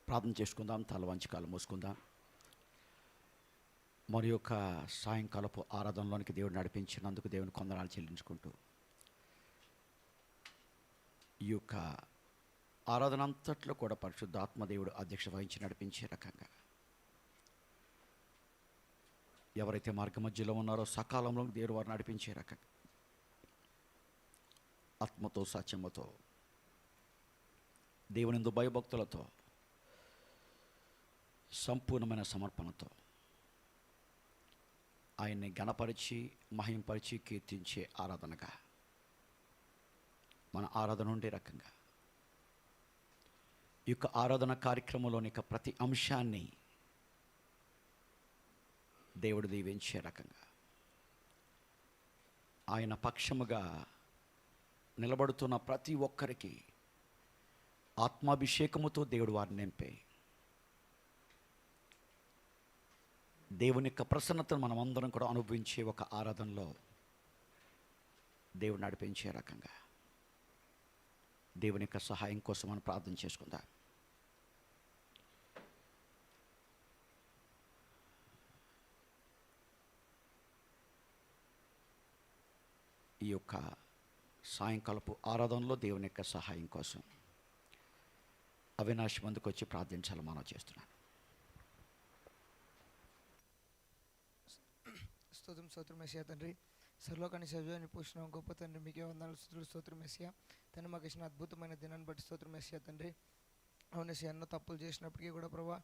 ప్రార్థన చేసుకుందాం. తల వంచి కాలు మూసుకుందాం. మరి యొక్క సాయంకాలపు ఆరాధనలోనికి దేవుడు నడిపించినందుకు దేవుని కొందనాలు చెల్లించుకుంటూ ఈ యొక్క ఆరాధన అంతట్లో కూడా పరిశుద్ధాత్మ దేవుడు అధ్యక్షత వహించి నడిపించే రకంగా ఎవరైతే మార్గ మధ్యలో ఉన్నారో సకాలంలో దేవుడు వారు నడిపించే రకంగా ఆత్మతో సత్యముతో దేవునిందు భయభక్తులతో సంపూర్ణమైన సమర్పణతో ఆయన్ని గణపరిచి మహింపరిచి కీర్తించే ఆరాధనగా మన ఆరాధన ఉండే రకంగా ఈ యొక్క ఆరాధన కార్యక్రమంలోని ప్రతి అంశాన్ని దేవుడు దీవించే రకంగా ఆయన పక్షముగా నిలబడుతున్న ప్రతి ఒక్కరికి ఆత్మాభిషేకముతో దేవుడు వారిని నింపే దేవుని యొక్క ప్రసన్నతను మనం అందరం కూడా అనుభవించే ఒక ఆరాధనలో దేవుడు నడిపించే రకంగా దేవుని యొక్క సహాయం కోసం మనం ప్రార్థన చేసుకుందాం. ఈ యొక్క సాయంకాలపు ఆరాధనలో దేవుని యొక్క సహాయం కోసం అవినాష్ ముందుకు వచ్చి ప్రార్థించాలని మనం చేస్తున్నాను. స్తోత్రం మెస్సియా తండ్రి, సర్లోకాన్ని సజీవాన్ని పోషణ గొప్ప తండ్రి, మీకే వందనాలు స్తుతులు. స్తోత్రం మెస్సియా తండ్రి, మాకు ఇచ్చిన అద్భుతమైన దినాన్ని బట్టి స్తోత్రం మెస్సియా తండ్రి. అవునేసి ఎన్నో తప్పులు చేసినప్పటికీ కూడా ప్రభా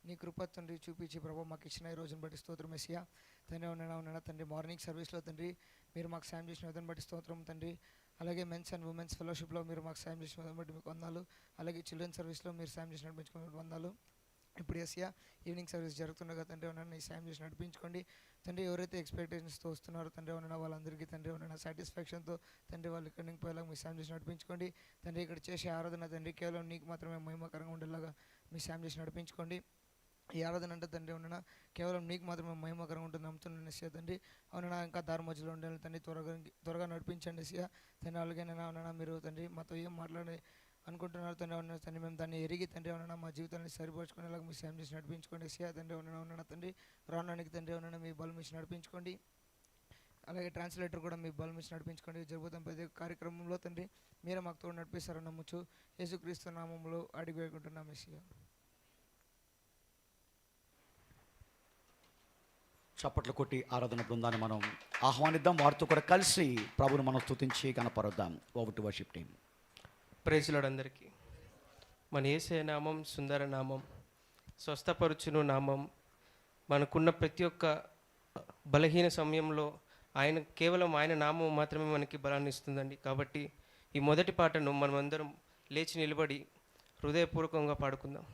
నీ కృప తండ్రి చూపించి ప్రభా మాకు ఇచ్చిన ఈ రోజుని బట్టి స్తోత్రం మెస్సియా తండ్రి. అవునైనా తండ్రి, మార్నింగ్ సర్వీస్లో తండ్రి మీరు మాకు సాయం చేసిన విధాన్ని బట్టి స్తోత్రం తండ్రి. అలాగే మెన్స్ అండ్ ఉమెన్స్ ఫెలోషిప్లో మీరు మాకు సాయం చేసిన విధాన్ని బట్టి మీకు వందనాలు. అలాగే చిల్డ్రన్ సర్వీస్లో మీరు సాయం చేసి నడిపించుకున్న వందనాలు. ఇప్పుడు ఎస్యా ఈవినింగ్ సర్వీస్ జరుగుతుండగా తండ్రి ఏమన్నా ఈ సాయం చేసి నడిపించుకోండి తండ్రి. ఎవరైతే ఎక్స్పెక్టేషన్స్తో వస్తున్నారో తండ్రి ఏమన్నా వాళ్ళందరికీ తండ్రి ఏమన్నా సాటిస్ఫాక్షన్తో తండ్రి వాళ్ళు ఇక్కడి నుంచి పోయేలాగా మీ సాయం చేసి నడిపించుకోండి తండ్రి. ఇక్కడ చేసే ఆరాధన తండ్రి కేవలం నీకు మాత్రమే మహిమకరంగా ఉండేలాగా మీ సాయం చేసి నడిపించుకోండి. ఈ ఆరాధన అంటే తండ్రి అవునన్నా కేవలం నీకు మాత్రమే మహిమకరంగా ఉంటుంది నమ్ముతున్నాను ఎస్యా తండ్రి. అవునన్నా ఇంకా దారి మధ్యలో ఉండాలి తండ్రి, త్వరగా నడిపించండి ఎస్యా తండ్రి. అలాగే నేను అవునన్నా మీరు తండ్రి మాతో ఏం మాట్లాడే అనుకుంటున్నారు తండ్రి అవునా తండ్రి, మేము దాన్ని ఎరిగి తండ్రి అవునా మా జీవితాన్ని సరిపరచుకునేలాగా మీ సాయం చేసి నడిపించుకోండి ఎస్యా తండ్రి. అవునా తండ్రి, రావడానికి తండ్రి అవునా మీ బలం ఇచ్చి నడిపించుకోండి. అలాగే ట్రాన్స్లేటర్ కూడా మీ బలం ఇచ్చి నడిపించుకోండి. జరుగుతున్న ప్రతి కార్యక్రమంలో తండ్రి మీరే మాకు తోడు నడిపిస్తారని నమ్ముచు యేసుక్రీస్తు నామములో అడిగి వేడుకుంటున్నాం ఎస్యా. చప్పట్లు కొట్టి ఆరాధన బృందాన్ని మనం ఆహ్వానిద్దాం. వారితో కూడా కలిసి ప్రభుని మనం స్తుతించి కనపరుద్దాం. Over to worship team. Praise lord అందరికీ. మన యేసయ్య నామం సుందర నామం, స్వస్థపరుచును నామం. మనకున్న ప్రతి ఒక్క బలహీన సమయంలో కేవలం ఆయన నామం మాత్రమే మనకి బలాన్ని ఇస్తుందండి. కాబట్టి ఈ మొదటి పాటను మనమందరం లేచి నిలబడి హృదయపూర్వకంగా పాడుకుందాం.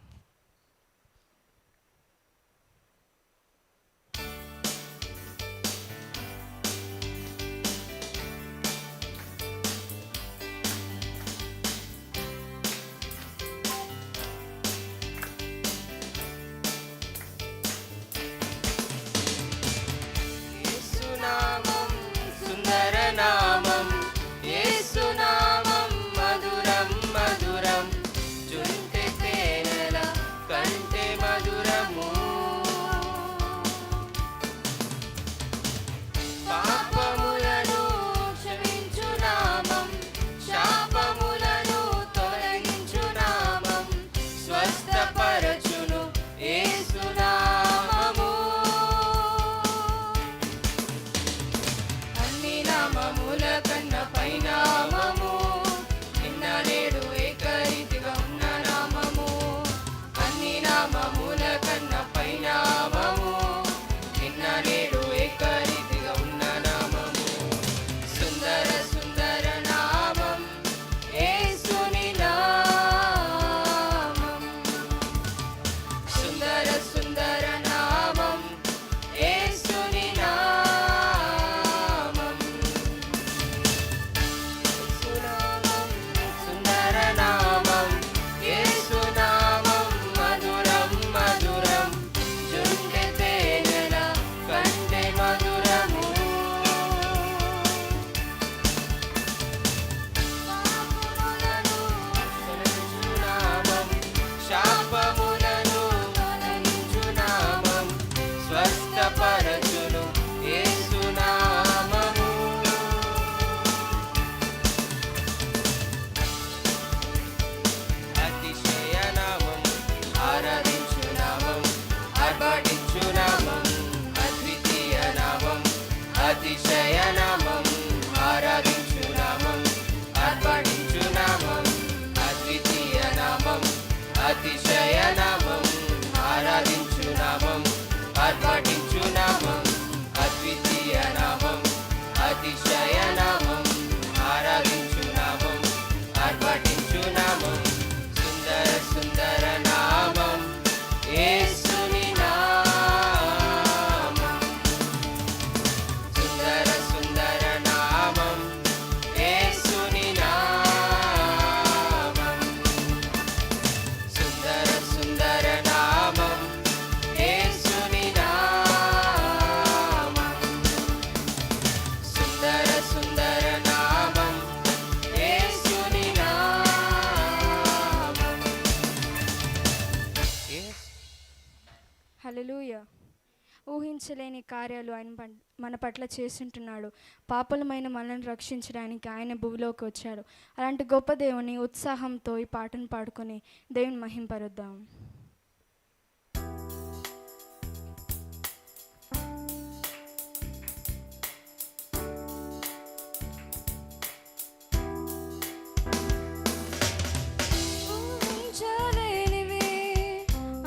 అతిశయ నామం, ఆరాధించు నామం, అర్పణించు నామం, అద్వితీయ నామం, అతిశయ నామం, ఆరాధించు నామం, అర్పణించు నామం, అద్వితీయ నామం, అతిశయ నామం, ఆరాధించు నామం, అర్పణించు నామం. సుందర సుందర నామం యేసుని నామం, సుందర సుందర నామం యేసుని నామం, సుందర సుందర నామం యేసుని నామం, సుందర సుందర నామం యేసుని నామం. హల్లెలూయా. ఊహించలేని కార్యాలు ఆయన మన పట్ల చేస్తుంటున్నాడు. పాపలమైన మనల్ని రక్షించడానికి ఆయన భూమిలోకి వచ్చాడు. అలాంటి గొప్ప దేవుని ఉత్సాహంతో ఈ పాటను పాడుకొని దేవుని మహింపరుద్దాం.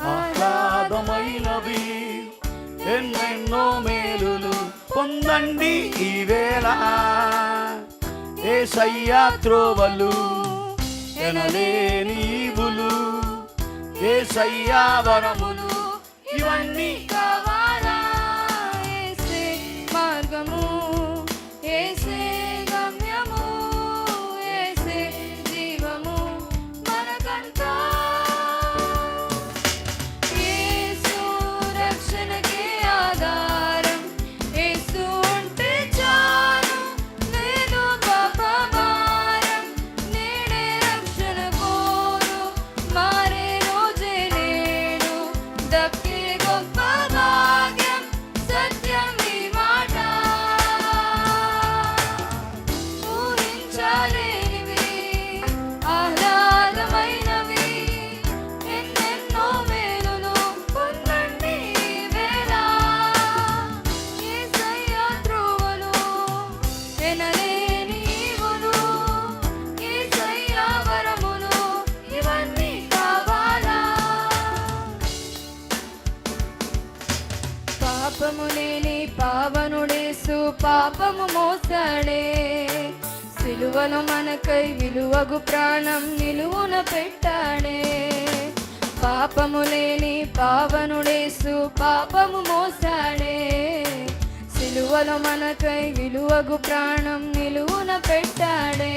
ఆహ్లాదమైనవి ఎన్నెన్నో మేలులు పొందండి ఈ వేళ. యేసయ్యా త్రోవలు ఎనలేని ఈవులు, యేసయ్యా వరములు ఇవన్నీ కావాలా. యేసే మార్గము, యేసే గమ్యము, యేసే జీవము మనకంతా. యేసు రక్షణకే ఆధారం, యేసు ఉంటే చాలు, లేదు పాప భారం. నేడే రక్షణ కోరు, మారే రోజే నేడు, దక్కే గొప్ప భాగ్యం, సత్యం ఈ మాట. ఊహించలేనివి, ఆహ్లాదమైనవి, ఎన్నెన్నో మేలులు పొందండి ఈ వేళ. యేసయ్య త్రోవలు ఎనలేని ఈవులు, యేసయ్య వరములు ఇవన్నీ కావాలా. పాపము లేని పావనుడేసు పాపము మోసాడే, సిలువలో మనకై విలువగు ప్రాణం నిలువున పెట్టాడే. పాపము లేని పావనుడేసు పాపము మోసాడే, సిలువలో మనకై విలువగు ప్రాణం నిలువున పెట్టాడే.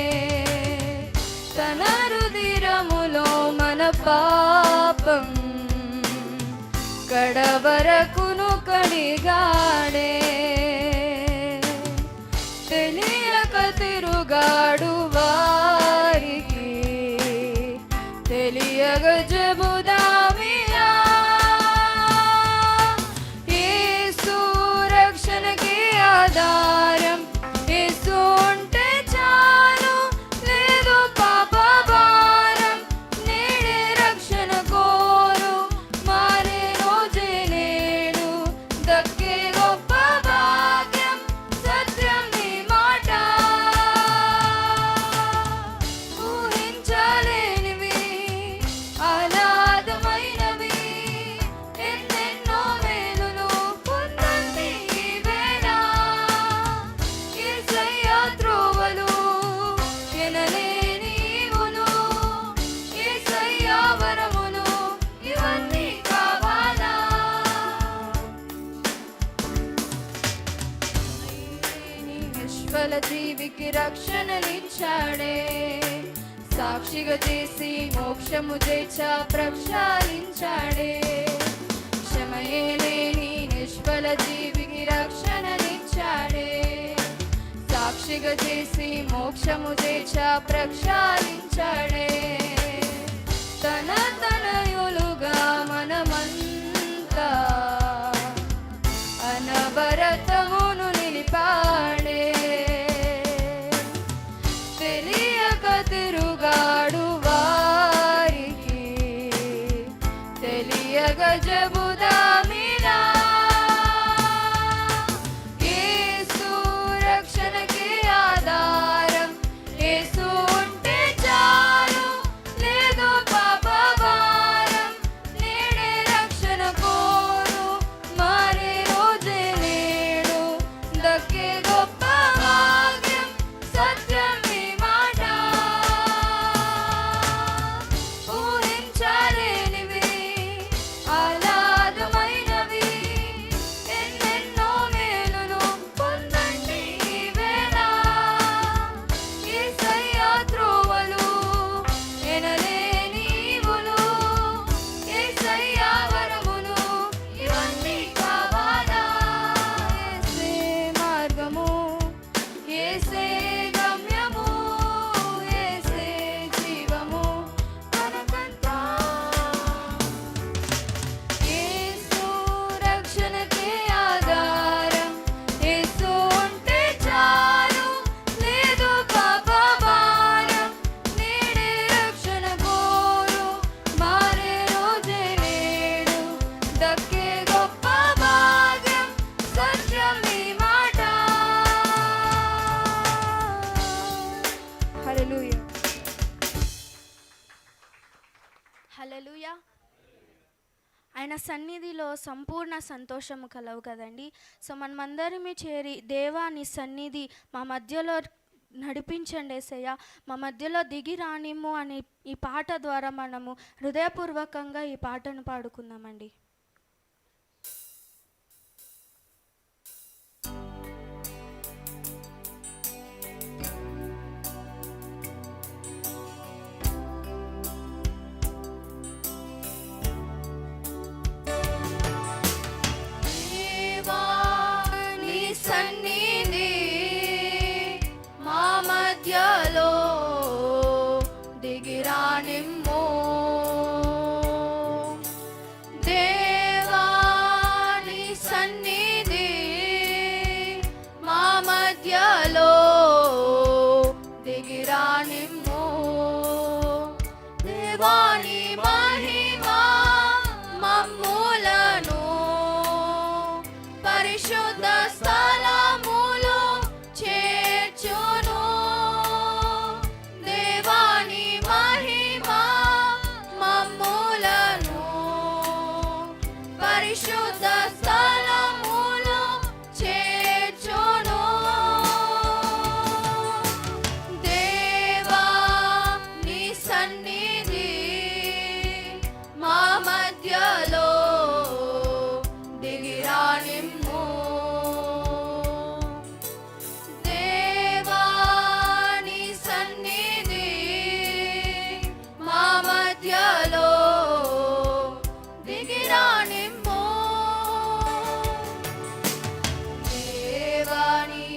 తన రుధిరములో మన పాపం కడవరకును కడిగాడే. తెలియక తిరుగాడు వారికి తెలియగ చెబుదామియా. యేసు రక్షణకి ఆధారం, యేసు ఉంటే చాలు, లేదు పాప భారం. నేడే రక్షణ కోరు, మారే రోజే నేడు, దక్కే గొప్ప భాగ్యం, సత్యం ఈ మాట. ఊహించలేనివి, ఆహ్లాదమైనవి, ఎన్నెన్నో మేలులు పొందండి ఈ వేళ. యేసయ్య త్రోవలు ఎనలేని ఈవులు, యేసయ్య వరములు ఇవన్నీ కావాలా. నిష్ఫల జీవికి రక్షణనిచ్చాడే, సాక్షిగా చేసి మోక్షము చేర్చా ప్రక్షాళించాడే. క్షమయే లేని నిష్ఫల జీవికి రక్షణనిచ్చాడే, సాక్షిగా చేసి మోక్షము చేర్చా ప్రక్షాళించాడే. తన తనయులుగా మనమంతా అనవరతమును నిలిపాడే. తెలియక తిరుగాడు వారికి తెలియక చెబుదామిరా. యేసు ఆయన సన్నిధిలో సంపూర్ణ సంతోషము కలవు కదండి. సో మనమందరమే చేరి దేవా నీ సన్నిధి మా మధ్యలో నడిపించండి యేసయ్య, మా మధ్యలో దిగి రానిమ్ము అనే ఈ పాట ద్వారా మనము హృదయపూర్వకంగా ఈ పాటను పాడుకుందామండి. దేవా నీ సన్నిధి మా మధ్యలో దిగిరానిమ్ము. దేవా నీ సన్నిధి మా మధ్యలో దిగిరానిమ్ము. దేవా నీ మహిమా మమ్ములను పరిశుద్ధ స్థలములో చేర్చును. దేవా నీ మహిమా మమ్ములను పరిశుద్ధ స్థలములో చేర్చును. దేవా నీ సన్నిధి మా మధ్యలో దిగిరానిమ్ము. దేవా నీ సన్నిధి మా మధ్యలో దిగిరానిమ్ము. దేవా నీ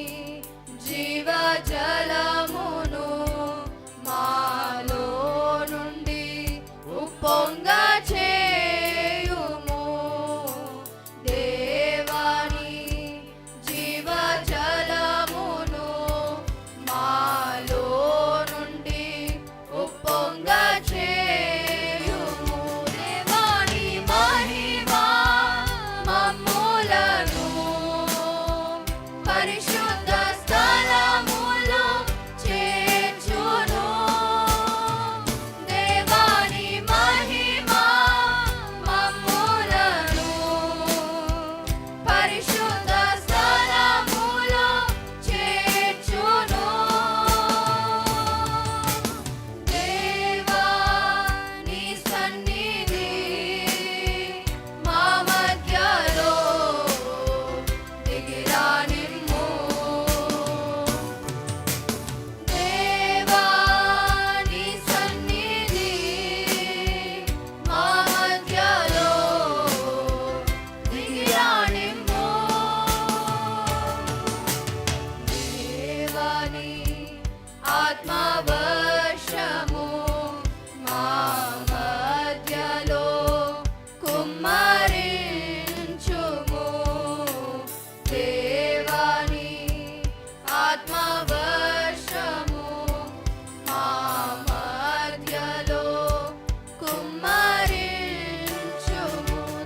జీవజలమును మాలో నుండి ఉప్పొంగ చేయుము. దేవా నీ జీవజలమును మాలో నుండి ఉప్పొంగ చేయుము. దేవా నీ మహిమా మమ్ములను పరిశుద్ధ స్థలములో చేర్చును. దేవా నీ మహిమా మమ్ములను పరిశుద్ధ స్థలములో చేర్చును. దేవా నీ సన్నిధి మా మధ్యలో దిగిరానిమ్ము. దేవా నీ సన్నిధి మా మధ్యలో దిగిరానిమ్ము. దేవా నీ ఆత్మవర్షము మా మధ్యలో కుమ్మరించుము. దేవా నీ ఆత్మవర్షము మా మధ్యలో కుమ్మరించుము.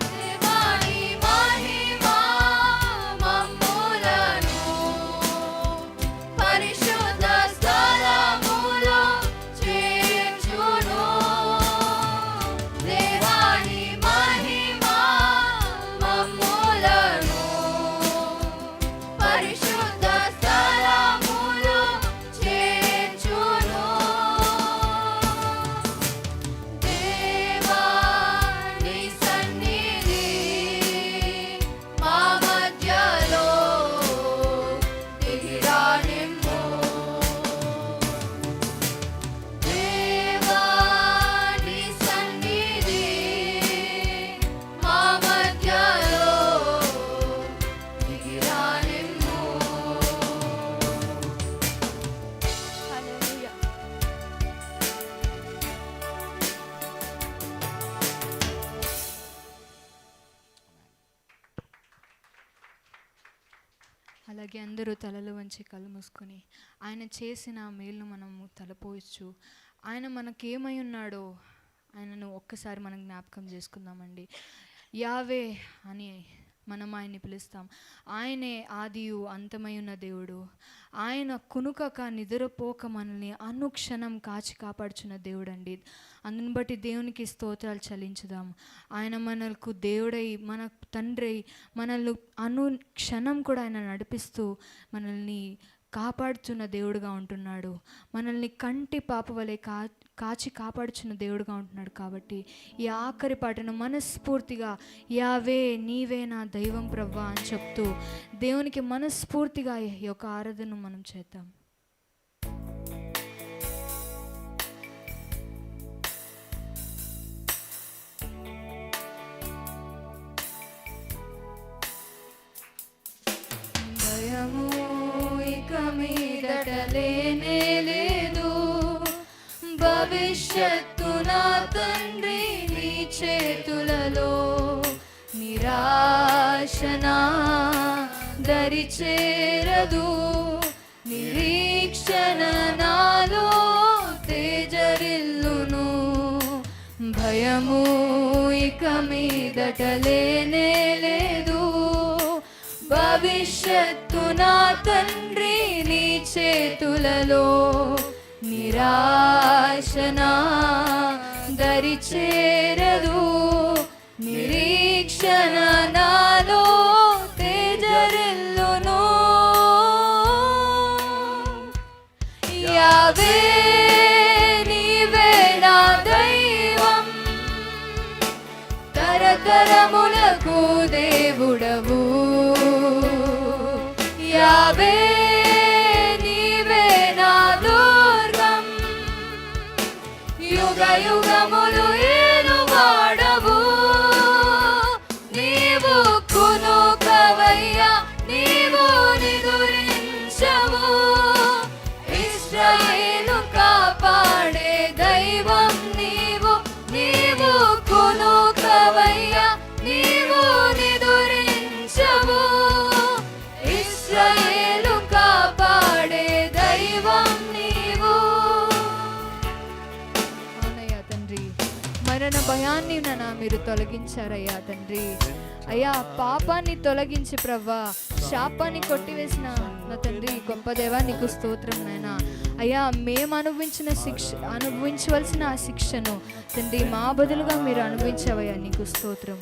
దేవా నీ మహిమా మమ్ములను పరిశుద్ధ స్థలములో చేర్చును. దేవా నీ మహిమా మమ్ములను పరిశుద్ధ స్థలములో చేర్చును. దేవా నీ సన్నిధి మా మధ్యలో దిగిరానిమ్ము. దేవా నీ సన్నిధి మా మధ్యలో దిగిరానిమ్ము. హల్లెలూయా. అలాగే అందరూ తలలు వంచి కళ్ళు మూసుకొని ఆయన చేసిన మేలును మనము తలపోయచ్చు. ఆయన మనకేమై ఉన్నాడో ఆయనను ఒక్కసారి మనం జ్ఞాపకం చేసుకుందామండి. యావే అని మనం ఆయన్ని పిలుస్తాం. ఆయనే ఆదియు అంతమై ఉన్న దేవుడు. ఆయన కునుకక నిద్రపోక మనల్ని అనుక్షణం కాచి కాపాడుచున్న దేవుడు అండి. అందుని బట్టి దేవునికి స్తోత్రాలు చెల్లించుదాం. ఆయన మనకు దేవుడై, మన తండ్రి, మనల్ని అనుక్షణం కూడా ఆయన నడిపిస్తూ మనల్ని కాపాడుచున్న దేవుడుగా ఉంటున్నాడు. మనల్ని కంటి పాప వలె కాచి కాపాడుచున్న దేవుడుగా ఉంటున్నాడు. కాబట్టి ఈ ఆఖరి పాటను మనస్ఫూర్తిగా యావే నీవే నా దైవం ప్రవ్వా అని చెప్తూ దేవునికి మనస్ఫూర్తిగా ఈ యొక్క ఆరాధనను మనం చేద్దాం. భయము ఇక మీదట లేనే లేదు, భవిష్యత్తు నా తండ్రి నీ చేతులలో. నిరాశ నా దరి చేరదు, నిరీక్షణ నాలో తేజరిల్లును. భయము ఇక మీదట లేనే లేదు, భవిష్యత్తు నా తండ్రి నీ చేతులలో. నిరాశ నా దరి చేరదు, నిరీక్షణ నాలో తేజరిల్లును. యావే నీవే నా దైవం, తరతరములకు దేవుడవు. యావే నీవే నా దుర్గం, యుగ యుగములు ఏలువాడవు. నీవు కునుకవయ్యా, నీవు నిదురించవు. ఇశ్రాయేలు కాపాడే దైవం నీవు, నీవు కునుకవయ్యా, నీవు నిదురించవు. ఇశ్రాయేలు కాపాడే దైవం నీవు. అవునయ్యా తండ్రి, మరణ భయాన్ని నా మీరు తొలగించారయ్యా తండ్రి. అయ్యా పాపాన్ని తొలగించి ప్రవ్వా, శాపాన్ని కొట్టివేసిన నా తండ్రి గొప్ప దేవా నీకు స్తోత్రం నాయనా. అయ్యా మేము అనుభవించవలసిన ఆ శిక్షను తండ్రి మా బదులుగా మీరు అనుభవించావయ్యా, నీకు స్తోత్రం.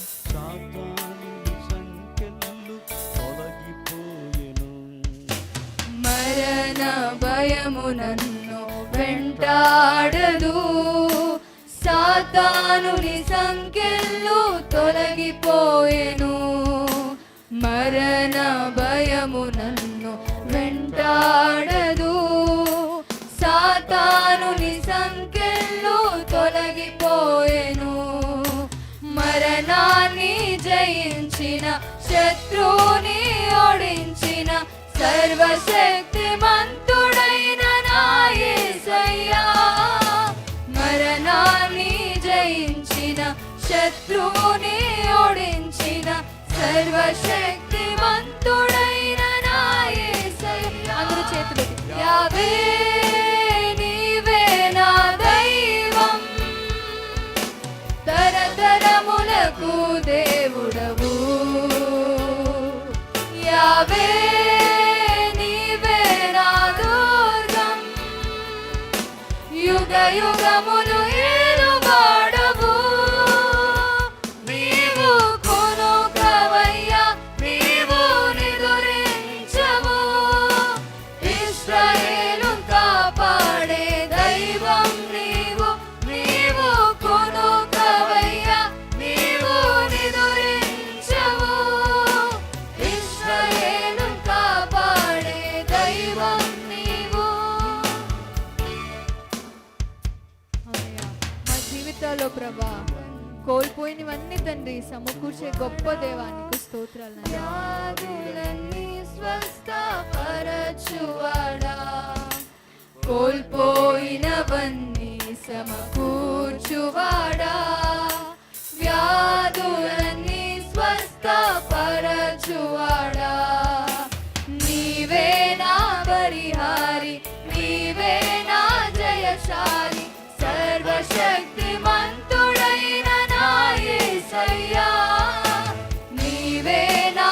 మరణ భయము నన్ను వెంటాడదు, సాతానుని సంకెళ్ళు తొలగిపోయెను. మరణ భయము నన్ను వెంటాడదు, సాతానుని సంకెళ్ళు తొలగిపోయెను. మరణాన్ని జయించిన, శత్రువుని ఓడించిన సర్వశక్తిమంతుడైన నా యేసయ్యా. మరణాన్ని జయించిన, శత్రువుని ఓడించిన సర్వశక్తిమంతుడైన నా యేసయ్యా. అందరూ చేతులు యావే నీవే నా దైవం, తరతరములకు దేవుడవు. యావే నీవే నా దుర్గం, యుగ యుగములు ఏలువాడవు. నీవు కునుకవయ్యా, నీవు నిదురించవు. ఇశ్రాయేలు కాపాడే దైవం నీవు, నీవు కునుకవయ్యా, నీవు నిదురించవు. ఇశ్రాయేలు కాపాడే దైవం నీవు. అవునయ్యా, మా జీవితాల్లో ప్రభా కోల్పోయినవన్నీ తండ్రి సమకూర్చే గొప్ప దేవా నీకు స్తోత్రాలు నాయనా. వ్యాధులన్నీ స్వస్థపరచువాడా, కోల్పోయినవన్నీ సమకూర్చువాడా. వ్యాధులన్నీ స్వస్థపరచువాడా. నీవే నా పరిహారి, నీవే నా జయశాలి, సర్వశక్తిమంతుడైన నా యేసయ్యా. నీవే నా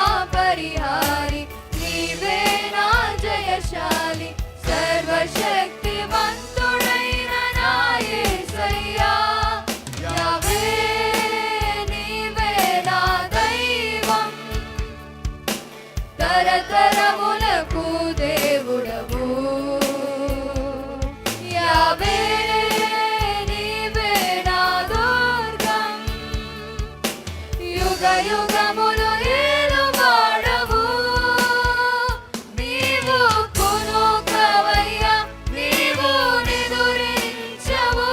యుగయుగములు ఏలువాడవు నీవు కునుకవయ్యా నీవు నిదురించవు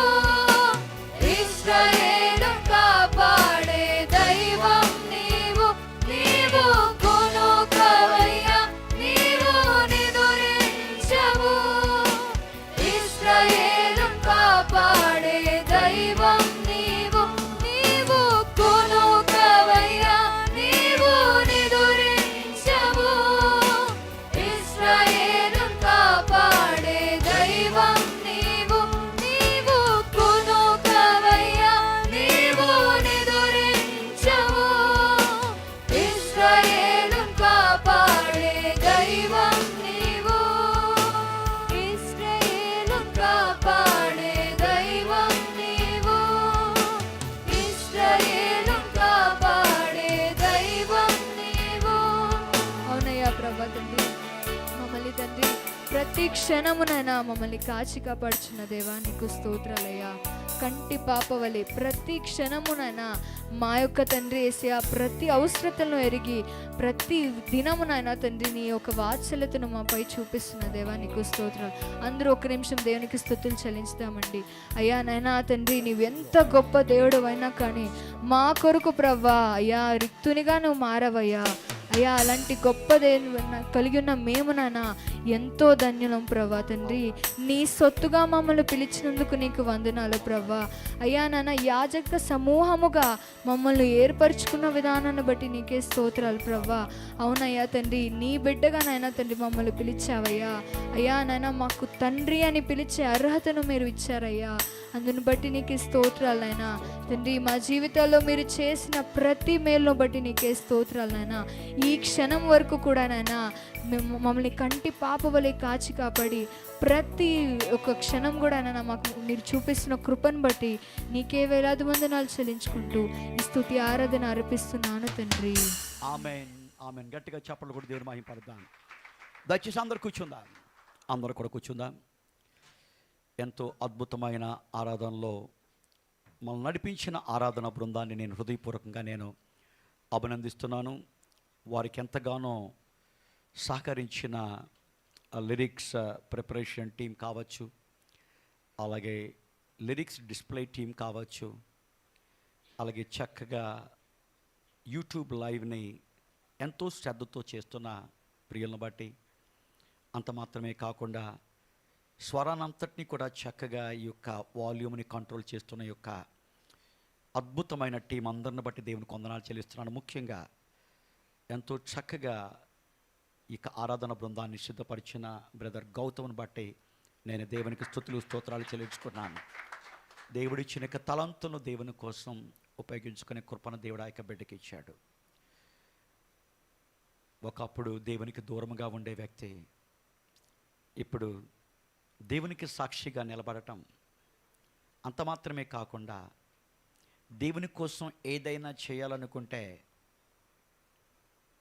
ఇశ్రాయేలు కాపాడే దైవం నీవు నీవు కునుకవయ్యా నీవు నిదురించవు ఇశ్రాయేలు కాపాడే దైవం నీవు నీవు కునుకవయ్యా నీవు నిదురించవు ఇశ్రాయేలు కాపాడే దైవం నీవు నీవు కునుకవయ్యా నీవు నిదురించవు ఇశ్రాయేలు కాపాడే దైవం నీవు ఇశ్రాయేలు కాపాడే దైవం నీవు ఇశ్రాయేలు కాపాడే దైవం నీవు. అవునయ్యా ప్రభా తండ్రి, మమ్మల్ని తండ్రి ప్రతి క్షణమునైనా మమ్మల్ని కాచి కాపాడుచున్న దేవా నీకు స్తోత్రాలయ్యా. కంటి పాపవలే ప్రతి క్షణమునైనా మా యొక్క తండ్రి యేసయ్యా ప్రతి అవసరతలను ఎరిగి ప్రతి దినమునైనా తండ్రి నీ యొక్క వాత్సల్యతను మాపై చూపిస్తున్న దేవా నీకు స్తోత్రాలు. అందరూ ఒక నిమిషం దేవునికి స్తుతులు చెల్లించుదామండి. అయ్యా నైనా తండ్రి నీవెంత గొప్ప దేవుడు అయినా కానీ మా కొరకు ప్రవ్వా అయ్యా రిక్తునిగా నువ్వు మారవయ్యా. అయ్యా అలాంటి గొప్ప కలిగి ఉన్న మేము నాన్న ఎంతో ధన్యులం ప్రభా తండ్రి. నీ సొత్తుగా మమ్మల్ని పిలిచినందుకు నీకు వందనాలు ప్రభా. అయ్యా నాన్న యాజక సమూహముగా మమ్మల్ని ఏర్పరచుకున్న విధానాన్ని బట్టి నీకే స్తోత్రాలు ప్రభా. అవునయ్యా తండ్రి నీ బిడ్డగా నాయన తండ్రి మమ్మల్ని పిలిచావయ్యా. అయ్యా నాయన మాకు తండ్రి అని పిలిచే అర్హతను మీరు ఇచ్చారయ్యా. అందుని బట్టి నీకే స్తోత్రాలు నాయనా తండ్రి. మా జీవితాల్లో మీరు చేసిన ప్రతి మేలును బట్టి నీకే స్తోత్రాలు నాయనా. ఈ క్షణం వరకు కూడా నాయనా మమ్మల్ని కంటి పాప వలె కాచి కాపాడి ప్రతి ఒక్క క్షణం కూడా నాయనా మాకు మీరు చూపిస్తున్న కృపను బట్టి నీకే వేలాది వందనాలు చెల్లించుకుంటూ ఈ స్తుతి ఆరాధన అర్పిస్తున్నాను తండ్రి. Amen amen. గట్టిగా చప్పట్లు కూడా దేవుని మహిమపడదాం. దయచేసి అందరు కూర్చుందాం, అందరూ కూడా కూర్చుందాం. ఎంతో అద్భుతమైన ఆరాధనలో మనం నడిపించిన ఆరాధన బృందాన్ని నేను హృదయపూర్వకంగా నేను అభినందిస్తున్నాను. వారికి ఎంతగానో సహకరించిన లిరిక్స్ ప్రిపరేషన్ టీం కావచ్చు, అలాగే లిరిక్స్ డిస్ప్లే టీం కావచ్చు, అలాగే చక్కగా యూట్యూబ్ లైవ్ని ఎంతో శ్రద్ధతో చేస్తున్న ప్రియులను బట్టి, అంత మాత్రమే కాకుండా స్వరానంతటినీ కూడా చక్కగా ఈ యొక్క వాల్యూమ్ని కంట్రోల్ చేస్తున్న యొక్క అద్భుతమైన టీం అందరిని బట్టి దేవునికి వందనాలు చెల్లిస్తున్నాను. ముఖ్యంగా ఎంతో చక్కగా ఈ ఆరాధన బృందాన్ని సిద్ధపరిచిన బ్రదర్ గౌతమ్ని బట్టి నేను దేవునికి స్తుతులు స్తోత్రాలు చెల్లించుకున్నాను. దేవుడిచ్చిన యొక్క తలంతులను దేవుని కోసం ఉపయోగించుకునే కృపను దేవుడు ఆ యొక్క బిడ్డకి ఇచ్చాడు. ఒకప్పుడు దేవునికి దూరంగా ఉండే వ్యక్తి ఇప్పుడు దేవునికి సాక్షిగా నిలబడటం, అంత మాత్రమే కాకుండా దేవుని కోసం ఏదైనా చేయాలనుకుంటే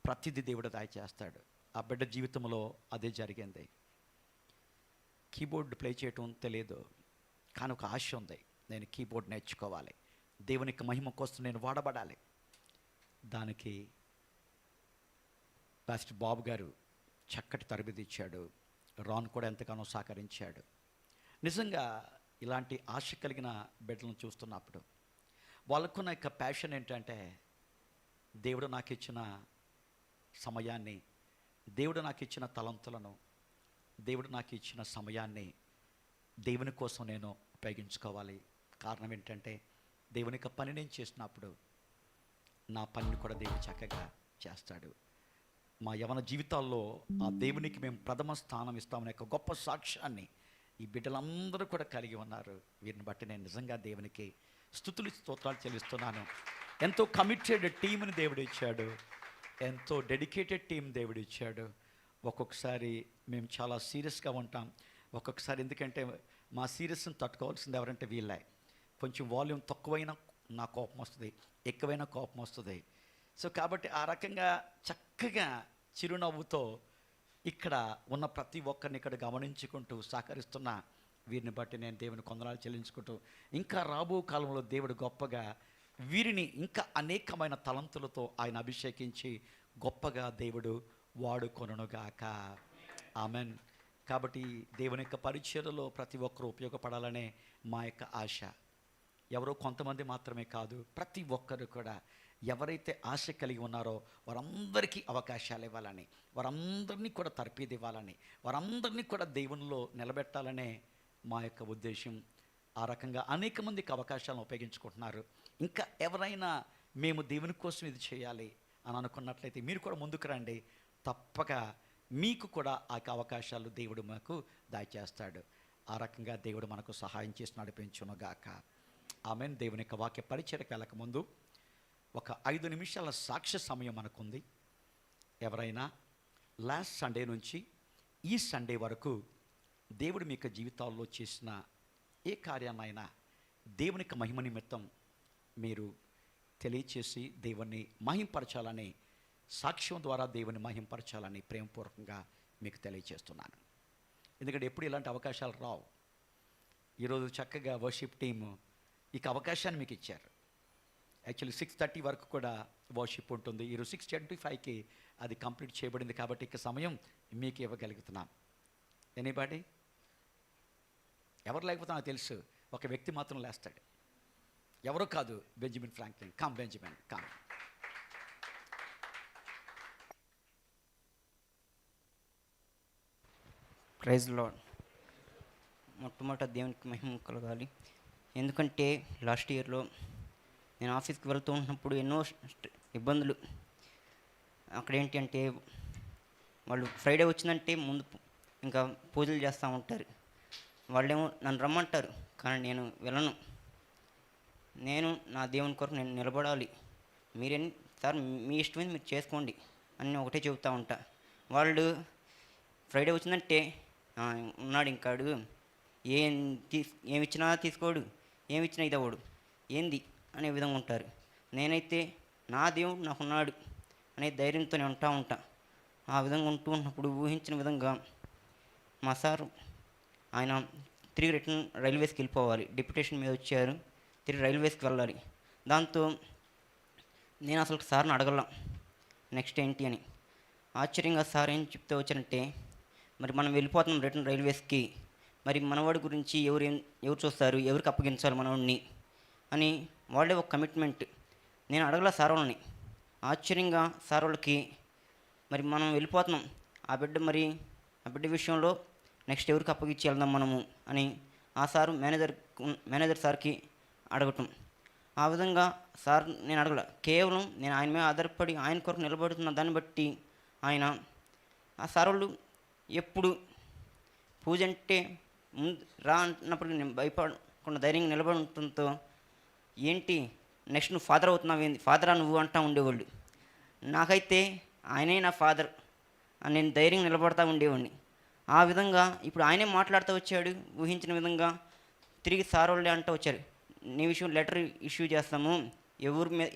ప్రతిదీ దేవుడు దయచేస్తాడు. ఆ బిడ్డ జీవితంలో అదే జరిగింది. కీబోర్డ్ ప్లే చేయటం తెలియదు, కానీ ఒక ఆశ ఉంది, నేను కీబోర్డ్ నేర్చుకోవాలి, దేవునికి మహిమ కోసం నేను వాడబడాలి. దానికి పాస్టర్ బాబు గారు చక్కటి తరబిది ఇచ్చాడు. రాన్ కూడా ఎంతగానో సహకరించాడు. నిజంగా ఇలాంటి ఆశ కలిగిన బిడ్డలను చూస్తున్నప్పుడు వాళ్ళకున్న యొక్క ప్యాషన్ ఏంటంటే దేవుడు నాకు ఇచ్చిన సమయాన్ని, దేవుడు నాకు ఇచ్చిన తలంతులను, దేవుడు నాకు ఇచ్చిన సమయాన్ని దేవుని కోసం నేను ఉపయోగించుకోవాలి. కారణం ఏంటంటే దేవుని యొక్క పని నేను చేసినప్పుడు నా పనిని కూడా దేవుడు చక్కగా చేస్తాడు. మా యవన జీవితాల్లో ఆ దేవునికి మేము ప్రథమ స్థానం ఇస్తామనే ఒక గొప్ప సాక్ష్యాన్ని ఈ బిడ్డలందరూ కూడా కలిగి ఉన్నారు. వీరిని బట్టి నేను నిజంగా దేవునికి స్తుతులు స్తోత్రాలు చెల్లిస్తున్నాను. ఎంతో కమిటెడ్ టీంని దేవుడు ఇచ్చాడు, ఎంతో డెడికేటెడ్ టీం దేవుడు ఇచ్చాడు. ఒక్కొక్కసారి మేము చాలా సీరియస్గా ఉంటాం, ఒక్కొక్కసారి ఎందుకంటే మా సీరియస్ని తట్టుకోవాల్సింది ఎవరంటే వీళ్ళే. కొంచెం వాల్యూమ్ తక్కువైనా నా కోపం వస్తుంది, ఎక్కువైనా కోపం వస్తుంది. సో కాబట్టి ఆ రకంగా చక్కగా చిరునవ్వుతో ఇక్కడ ఉన్న ప్రతి ఒక్కరిని ఇక్కడ గమనించుకుంటూ సహకరిస్తున్న వీరిని బట్టి నేను దేవుని కొందనాలు చెల్లించుకుంటూ ఇంకా రాబో కాలంలో దేవుడు గొప్పగా వీరిని ఇంకా అనేకమైన తలంతులతో ఆయన అభిషేకించి గొప్పగా దేవుడు వాడుకొనుగాక. ఆమెన్. కాబట్టి దేవుని యొక్క పరిచర్యలో ప్రతి ఒక్కరూ ఉపయోగపడాలనే మా యొక్క ఆశ. ఎవరో కొంతమంది మాత్రమే కాదు, ప్రతి ఒక్కరు కూడా ఎవరైతే ఆశ కలిగి ఉన్నారో వారందరికీ అవకాశాలు ఇవ్వాలని, వారందరినీ కూడా తర్ఫీదు ఇవ్వాలని, వారందరినీ కూడా దేవునిలో నిలబెట్టాలనే మా యొక్క ఉద్దేశం. ఆ రకంగా అనేక మందికి అవకాశాలను ఉపయోగించుకుంటున్నారు. ఇంకా ఎవరైనా మేము దేవుని కోసం ఇది చేయాలి అని అనుకున్నట్లయితే మీరు కూడా ముందుకు రండి. తప్పక మీకు కూడా ఆ అవకాశాలు దేవుడు మాకు దయచేస్తాడు. ఆ రకంగా దేవుడు మనకు సహాయం చేసి నడిపించునుగాక. ఆమెన్. దేవుని యొక్క వాక్య పరిచర్యకు వెళ్ళకముందు ఒక 5 నిమిషాల సాక్ష్య సమయం మనకుంది. ఎవరైనా లాస్ట్ సండే నుంచి ఈ సండే వరకు దేవుడు మీ యొక్క జీవితాల్లో చేసిన ఏ కార్యాన్నైనా దేవునికి మహిమ నిమిత్తం మీరు తెలియచేసి దేవుణ్ణి మహింపరచాలని, సాక్ష్యం ద్వారా దేవుని మహింపరచాలని ప్రేమపూర్వకంగా మీకు తెలియచేస్తున్నాను. ఎందుకంటే ఎప్పుడు ఇలాంటి అవకాశాలు రావు. ఈరోజు చక్కగా వర్షిప్ టీము ఇక అవకాశాన్ని మీకు ఇచ్చారు. యాక్చువల్లీ 6:30 వరకు కూడా వర్షిప్ ఉంటుంది. ఈరోజు 6:25కి అది కంప్లీట్ చేయబడింది. కాబట్టి ఇక సమయం మీకు ఇవ్వగలుగుతున్నాను. ఎనీబాడీ? ఎవరు లేకపోతే నాకు తెలుసు, ఒక వ్యక్తి మాత్రం లేస్తాడు. ఎవరో కాదు, Benjamin Franklin. Come Benjamin, come. Praise Lord. మొట్టమొదట దేవునికి మహిమ కలగాలి. ఎందుకంటే లాస్ట్ ఇయర్లో నేను ఆఫీస్కి వెళ్తూ ఉన్నప్పుడు ఎన్నో ఇబ్బందులు. అక్కడ ఏంటి అంటే వాళ్ళు ఫ్రైడే వచ్చిందంటే ముందు ఇంకా పూజలు చేస్తూ ఉంటారు. వాళ్ళేమో నన్ను రమ్మంటారు, కానీ నేను వెళ్ళను. నేను నా దేవుని కొరకు నేను నిలబడాలి. మీరేం సార్ మీ ఇష్టమైంది మీరు చేసుకోండి అని ఒకటే చెబుతూ ఉంటా. వాళ్ళు ఫ్రైడే వచ్చిందంటే ఉన్నాడు ఇంకాడు, ఏమిచ్చినా తీసుకోడు, ఏమిచ్చినా ఇదవ్వడు, ఏంది అనే విధంగా ఉంటారు. నేనైతే నా దేవుడు నాకున్నాడు అనే ధైర్యంతో నేను ఉంటా. ఆ విధంగా ఉంటూ ఉన్నప్పుడు ఊహించిన విధంగా మా సారు ఆయన తిరిగి రిటర్న్ రైల్వేస్కి వెళ్ళిపోవాలి. డిప్యుటేషన్ మీద వచ్చారు, తిరిగి రైల్వేస్కి వెళ్ళాలి. దాంతో నేను అసలు సార్ని అడగల నెక్స్ట్ ఏంటి అని. ఆశ్చర్యంగా సార్ ఏం చెప్తే వచ్చారంటే, మరి మనం వెళ్ళిపోతున్నాం రిటర్న్ రైల్వేస్కి, మరి మనవాడి గురించి ఎవరు చూస్తారు, ఎవరికి అప్పగించాలి మనవాడిని అని వాళ్ళే ఒక కమిట్మెంట్. నేను అడగల సార్ వాళ్ళని. ఆశ్చర్యంగా సార్ వాళ్ళకి, మరి మనం వెళ్ళిపోతున్నాం, ఆ బిడ్డ విషయంలో నెక్స్ట్ ఎవరికి అప్పగించి వెళ్దాం మనము అని ఆ సారు మేనేజర్ సార్కి అడగటం. ఆ విధంగా సార్ నేను అడగల, కేవలం నేను ఆయన మీద ఆధారపడి ఆయన కొరకు నిలబడుతున్న దాన్ని బట్టి ఆయన ఆ సార్ వాళ్ళు ఎప్పుడు పూజ అంటే ముందు రా అన్నప్పుడు నేను భయపడకుండా ధైర్యంగా నిలబడి ఉండటంతో, ఏంటి నెక్స్ట్ నువ్వు ఫాదర్ అవుతున్నావు, ఏంది ఫాదరా నువ్వు అంటూ ఉండేవాళ్ళు. నాకైతే ఆయనే నా ఫాదర్ అని నేను ధైర్యంగా నిలబడతా ఉండేవాడిని. ఆ విధంగా ఇప్పుడు ఆయనే మాట్లాడుతూ వచ్చాడు. ఊహించిన విధంగా తిరిగి సార్ వాళ్ళే అంటూ వచ్చారు, నీ విషయం లెటర్ ఇష్యూ చేస్తాము,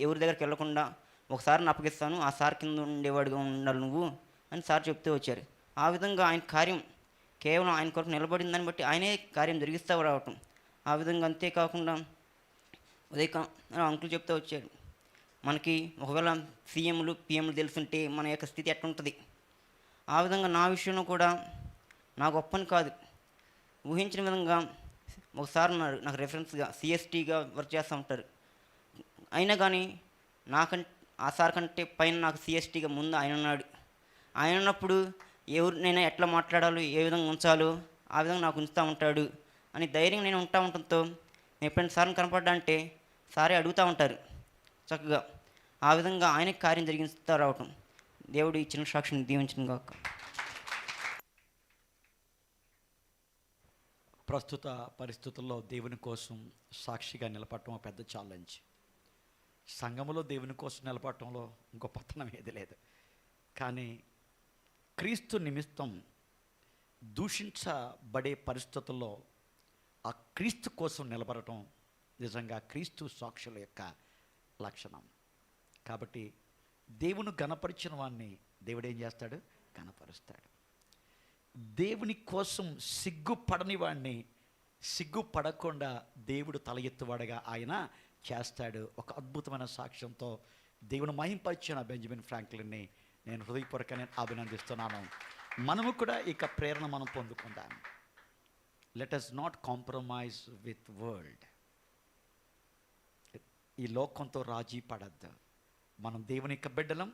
ఎవరి దగ్గరికి వెళ్లకుండా ఒకసారిని అప్పగిస్తాను, ఆ సార్ కింద ఉండేవాడుగా ఉండాలి నువ్వు అని సార్ చెప్తూ వచ్చారు. ఆ విధంగా ఆయన కార్యం కేవలం ఆయన కొరకు నిలబడిన దాన్ని బట్టి ఆయనే కార్యం జరిగిస్తూ రావటం. ఆ విధంగా అంతేకాకుండా ఉదయం అంకుల్ చెప్తూ వచ్చాడు, మనకి ఒకవేళ సీఎంలు పిఎంలు తెలుసుంటే మన యొక్క స్థితి ఎట్లుంటుంది. ఆ విధంగా నా విషయంలో కూడా నా గొప్పని కాదు, ఊహించిన విధంగా ఒకసారి ఉన్నారు నాకు రెఫరెన్స్గా సిఎస్టీగా వర్క్ చేస్తూ ఉంటారు. అయినా కానీ ఆ సార్ కంటే పైన నాకు సిఎస్టీగా ముందు ఆయన ఉన్నాడు. ఆయన ఉన్నప్పుడు ఎవరినైనా ఎట్లా మాట్లాడాలో, ఏ విధంగా ఉంచాలో ఆ విధంగా నాకు ఉంచుతూ ఉంటాడు అని ధైర్యంగా నేను ఉండటంతో నేను ఎప్పుడైనా సార్ని కనపడ్డా అంటే సారే అడుగుతూ ఉంటారు చక్కగా. ఆ విధంగా ఆయనకి కార్యం జరిగిస్తూ రావటం. దేవుడు ఇచ్చిన సాక్షిని దీవించిన గాక. ప్రస్తుత పరిస్థితుల్లో దేవుని కోసం సాక్షిగా నిలబడటం పెద్ద ఛాలెంజ్. సంఘములో దేవుని కోసం నిలబడటంలో గొప్పతనం ఏది లేదు. కానీ క్రీస్తు నిమిత్తం దూషించబడే పరిస్థితుల్లో ఆ క్రీస్తు కోసం నిలబడటం నిజంగా క్రీస్తు సాక్షుల యొక్క లక్షణం. కాబట్టి దేవుని గణపరిచిన వాడిని దేవుడు ఏం చేస్తాడు? గణపరుస్తాడు. దేవుని కోసం సిగ్గుపడని వాడిని సిగ్గుపడకుండా దేవుడు తల ఎత్తువాడగా ఆయన చేస్తాడు. ఒక అద్భుతమైన సాక్ష్యంతో దేవుని మహింపరిచిన బెంజమిన్ ఫ్రాంక్లిన్ని నేను హృదయపూర్వకంగా అభినందిస్తున్నాను. మనము కూడా ఇక ప్రేరణ మనం పొందుకుందాం. Let us not compromise with world. ఈ లోకంతో రాజీ పడద్దు. మనం దేవుని యొక్క బిడ్డలం.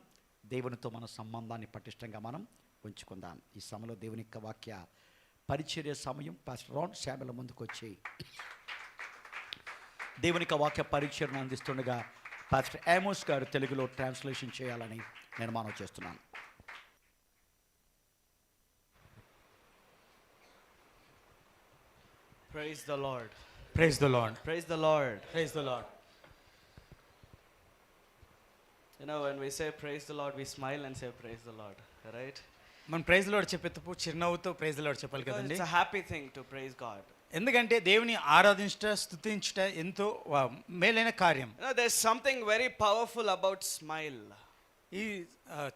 దేవునితో మన సంబంధాన్ని పటిష్టంగా మనం ఉంచుకుందాం. ఈ సమయంలో దేవుని యొక్క వాక్య పరిచర్య సమయం. పాస్టర్ రాన్ శామ్యుల ముందుకు వచ్చి దేవుని యొక్క వాక్య పరిచర్ను అందిస్తుండగా పాస్టర్ ఆమోస్ గారు తెలుగులో ట్రాన్స్లేషన్ చేయాలని నేను మనవి చేస్తున్నాను. Praise the Lord. Praise the Lord. Praise the Lord. Praise the Lord. You know, when we say praise the Lord, we smile and say praise the Lord, right? మనం ప్రైజ్ లార్డ్ చెప్పేటప్పుడు చిరునవ్వుతో praise lord చెప్పాలి Because కదండి. it's a happy thing to praise God. ఎందుకంటే దేవుని ఆరాధించుట స్తుతించుట ఎంతో మేలైన కార్యం. You know, there's something very powerful about smile. ఈ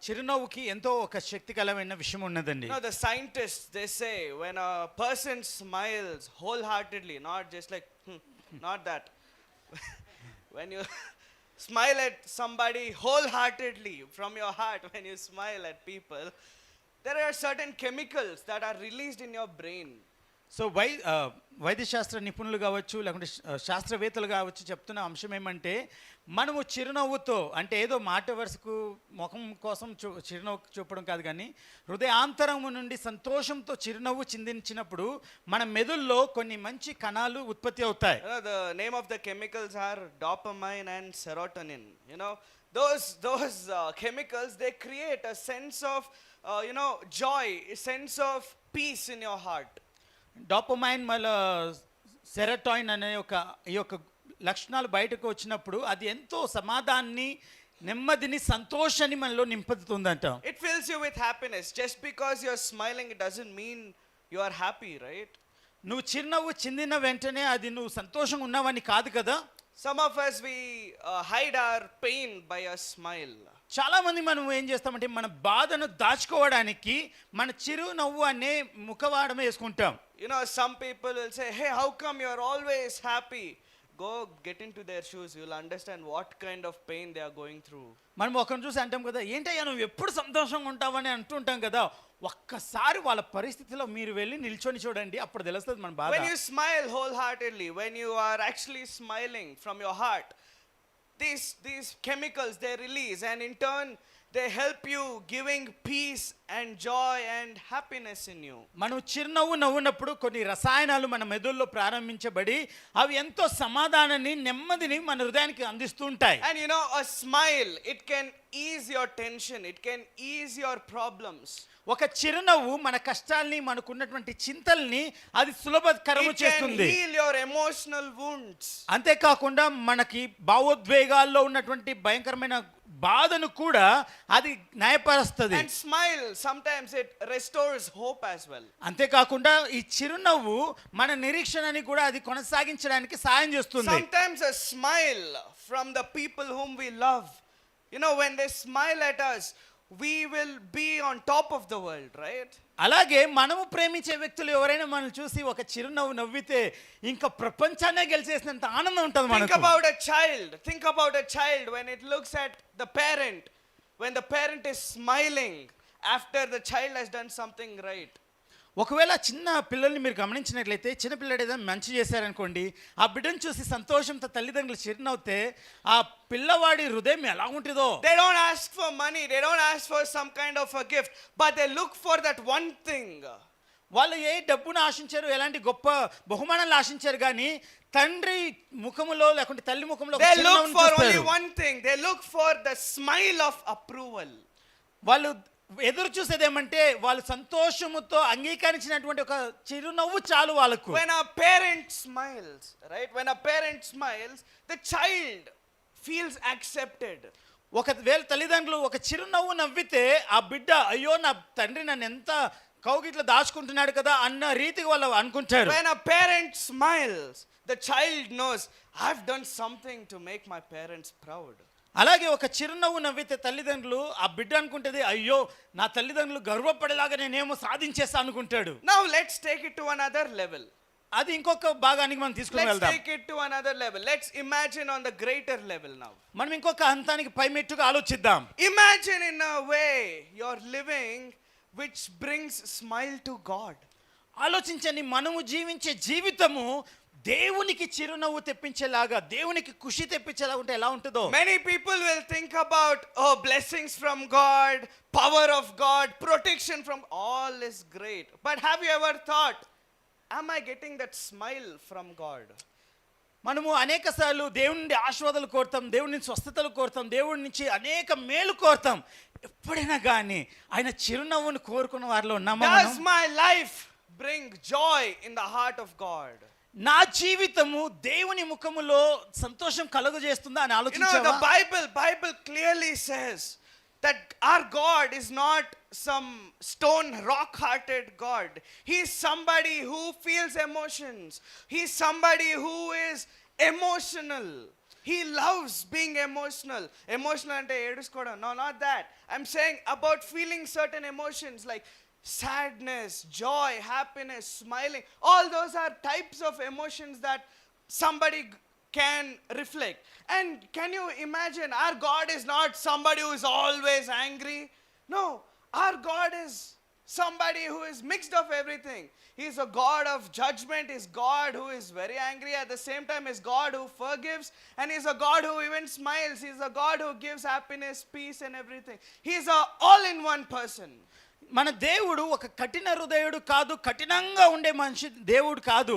చిరునవ్వుకి ఎంతో ఒక శక్తికరమైన విషయం ఉన్నదండి. You know, the scientists, they say when a person smiles wholeheartedly, not just like, not that. When you smile at somebody wholeheartedly from your heart, when you smile at people, there are certain chemicals that are released in your brain. So వైద్యశాస్త్ర నిపుణులు కావచ్చు, లేకుంటే శాస్త్రవేత్తలు కావచ్చు చెప్తున్న అంశం ఏమంటే, మనము చిరునవ్వుతో, అంటే ఏదో మాట వరుసకు ముఖం కోసం చిరునవ్వు చూపడం కాదు, కానీ హృదయాంతరము నుండి సంతోషంతో చిరునవ్వు చిందించినప్పుడు మన మెదుల్లో కొన్ని మంచి కణాలు ఉత్పత్తి అవుతాయి. You know, the name of the chemicals are dopamine and serotonin. You know, those chemicals, they create a sense of joy, a sense of peace in your heart. Dopamine మళ్ళీ సెరటాయిన్ అనే ఈ యొక్క లక్షణాలు బయటకు వచ్చినప్పుడు అది ఎంతో సమాధానాన్ని, నెమ్మదిని, సంతోషాన్ని మనలో నింపుతుందంట. It fills you with happiness. Just because you're smiling, it doesn't mean you are happy, right? నువ్వు చిరునవ్వు చిందిన వెంటనే అది నువ్వు సంతోషంగా ఉన్నావని కాదు కదా. Some of us, we hide our pain by a smile. చాలా మంది మనం ఏం చేస్తామంటే మన బాధను దాచుకోవడానికి మన చిరునవ్వు అనే ముఖవాడమే వేసుకుంటాం. You know, some people will say, hey, how come you're always happy? Go get into their shoes. You'll understand what kind of pain they are going through. మనం ఒకరిని చూసి అంటాం కదా, ఏంటయ్యా నువ్వు ఎప్పుడు సంతోషంగా ఉంటావని అంటుంటాం కదా. ఒక్కసారి వాళ్ళ పరిస్థితిలో మీరు వెళ్ళి నిల్చొని చూడండి, అప్పుడు తెలుస్తుంది మన బాధ. When you smile wholeheartedly, when you are actually smiling from your heart, these chemicals, they release, and in turn they help you, giving peace and joy and happiness in you. మనం చిరునవ్వు నవ్వునప్పుడు కొన్ని రసాయనాలు మన మెదడులో ప్రారంభించబడి అవి ఎంతో సమాధానాన్ని, నెమ్మదిని మన హృదయానికి అందిస్తూ ఉంటాయి. And you know, a smile, it can ease your tension, it can ease your problems. ఒక చిరునవ్వు మన కష్టాల్ని, మనకున్నటువంటి చింతల్ని అది సులభతరము It can చేస్తుంది. heal your emotional wounds. అంతేకాకుండా మనకి భావోద్వేగాల్లో ఉన్నటువంటి భయంకరమైన బాధను కూడా అది న్యాయపరుస్తుంది. And smile, sometimes it restores hope as well. అంతేకాకుండా ఈ చిరునవ్వు మన నిరీక్షణని కూడా అది కొనసాగించడానికి సాయం చేస్తుంది. Sometimes a smile from the people whom we love, you know, when they smile at us, we will be on top of the world, right? అలాగే మనము ప్రేమించే వ్యక్తులు ఎవరైనా మనం చూసి ఒక చిరునవ్వు నవ్వితే ఇంకా ప్రపంచాన్నే గెలిచేసినంత ఆనందం ఉంటుంది Think మనకు. about a child when it looks at the parent, when the parent is smiling after the child has done something right. ఒకవేళ చిన్న పిల్లల్ని మీరు గమనించినట్లయితే, చిన్న పిల్లడు ఏదైనా మంచి చేశారనుకోండి, ఆ బిడ్డను చూసి సంతోషంతో తల్లిదండ్రులు చిరునవ్వుతే ఆ పిల్లవాడి హృదయం ఎలా ఉంటుందో. They don't ask for money, they don't ask for some kind of a gift, but they look for that one thing. వాళ్ళు ఏ డబ్బును ఆశించారు, ఎలాంటి గొప్ప బహుమానాలు ఆశించారు, కానీ తండ్రి ముఖములో లేకుంటే తల్లి ముఖంలో ఒక They look చిరునవ్వును for only చూస్తారు. one thing, they look for the smile of approval. వాళ్ళు ఎదురు చూసేది ఏమంటే వాళ్ళు సంతోషముతో అంగీకరించినటువంటి ఒక చిరునవ్వు చాలు వాళ్ళకు. When a parent smiles, right? When a parent smiles, the child feels accepted. ఒకవేళ తల్లిదండ్రులు ఒక చిరునవ్వు నవ్వితే ఆ బిడ్డ, అయ్యో నా తండ్రి నన్ను ఎంత కౌగిట్లో దాచుకుంటున్నాడు కదా అన్న రీతికి వాళ్ళు అనుకుంటారు. When a parent smiles, the child knows, I've done something to make my parents proud. అలాగే ఒక చిరునవ్వు నవ్వితే తల్లిదండ్రులు, ఆ బిడ్డ అనుకుంటది, అయ్యో నా తల్లిదండ్రులు గర్వపడేలాగా నేనేమో సాధించేస్తా అనుకుంటాడు. Now let's take it to another level. అది ఇంకొక భాగానికి మనం తీసుకుని Let's వెళ్దాం. take it to another level. Let's imagine on the greater level now. మనం ఇంకొక హంతానికి పైమెట్టుగా ఆలోచిద్దాం. Imagine in a way you're living which brings smile to God. ఆలోచించండి, మనము జీవించే జీవితము దేవునికి చిరునవ్వు తెప్పించేలాగా, దేవునికి ఖుషి తెప్పించేలాగా ఉంటే ఎలా ఉంటుందో. Many people will think about, oh, blessings from God, power of God, protection from, all is great. But have you ever thought, am I getting that smile from God? మనము అనేక సార్లు దేవుని నుండి ఆశీర్వాదాలు కోరుతాం, దేవుని నుంచి స్వస్థతలు కోరుతాం, దేవుడి నుంచి అనేక మేలు కోరుతాం. ఎప్పుడైనా కానీ ఆయన చిరునవ్వును కోరుకున్న వారిలో ఉన్నామా? Does my life bring joy in the heart of God? నా జీవితము దేవుని ముఖములో సంతోషం కలుగజేస్తుందా అని You know, ఆలోచించావా? the Bible clearly says that our God is not some stone rock-hearted God. He is somebody who feels emotions. He is somebody who is emotional. He loves being emotional. Emotional ante eduskoda. No, not that. I'm saying about feeling certain emotions like sadness, joy, happiness, smiling. All those are types of emotions that somebody can reflect. And can you imagine, our God is not somebody who is always angry. No, our God is somebody who is mixed of everything. He is a God of judgment. He is God who is very angry. At the same time, He is God who forgives. And He is a God who even smiles. He is a God who gives happiness, peace and everything. He is a all-in-one person. మన దేవుడు ఒక కఠిన హృదయుడు కాదు, కఠినంగా ఉండే మనిషి దేవుడు కాదు.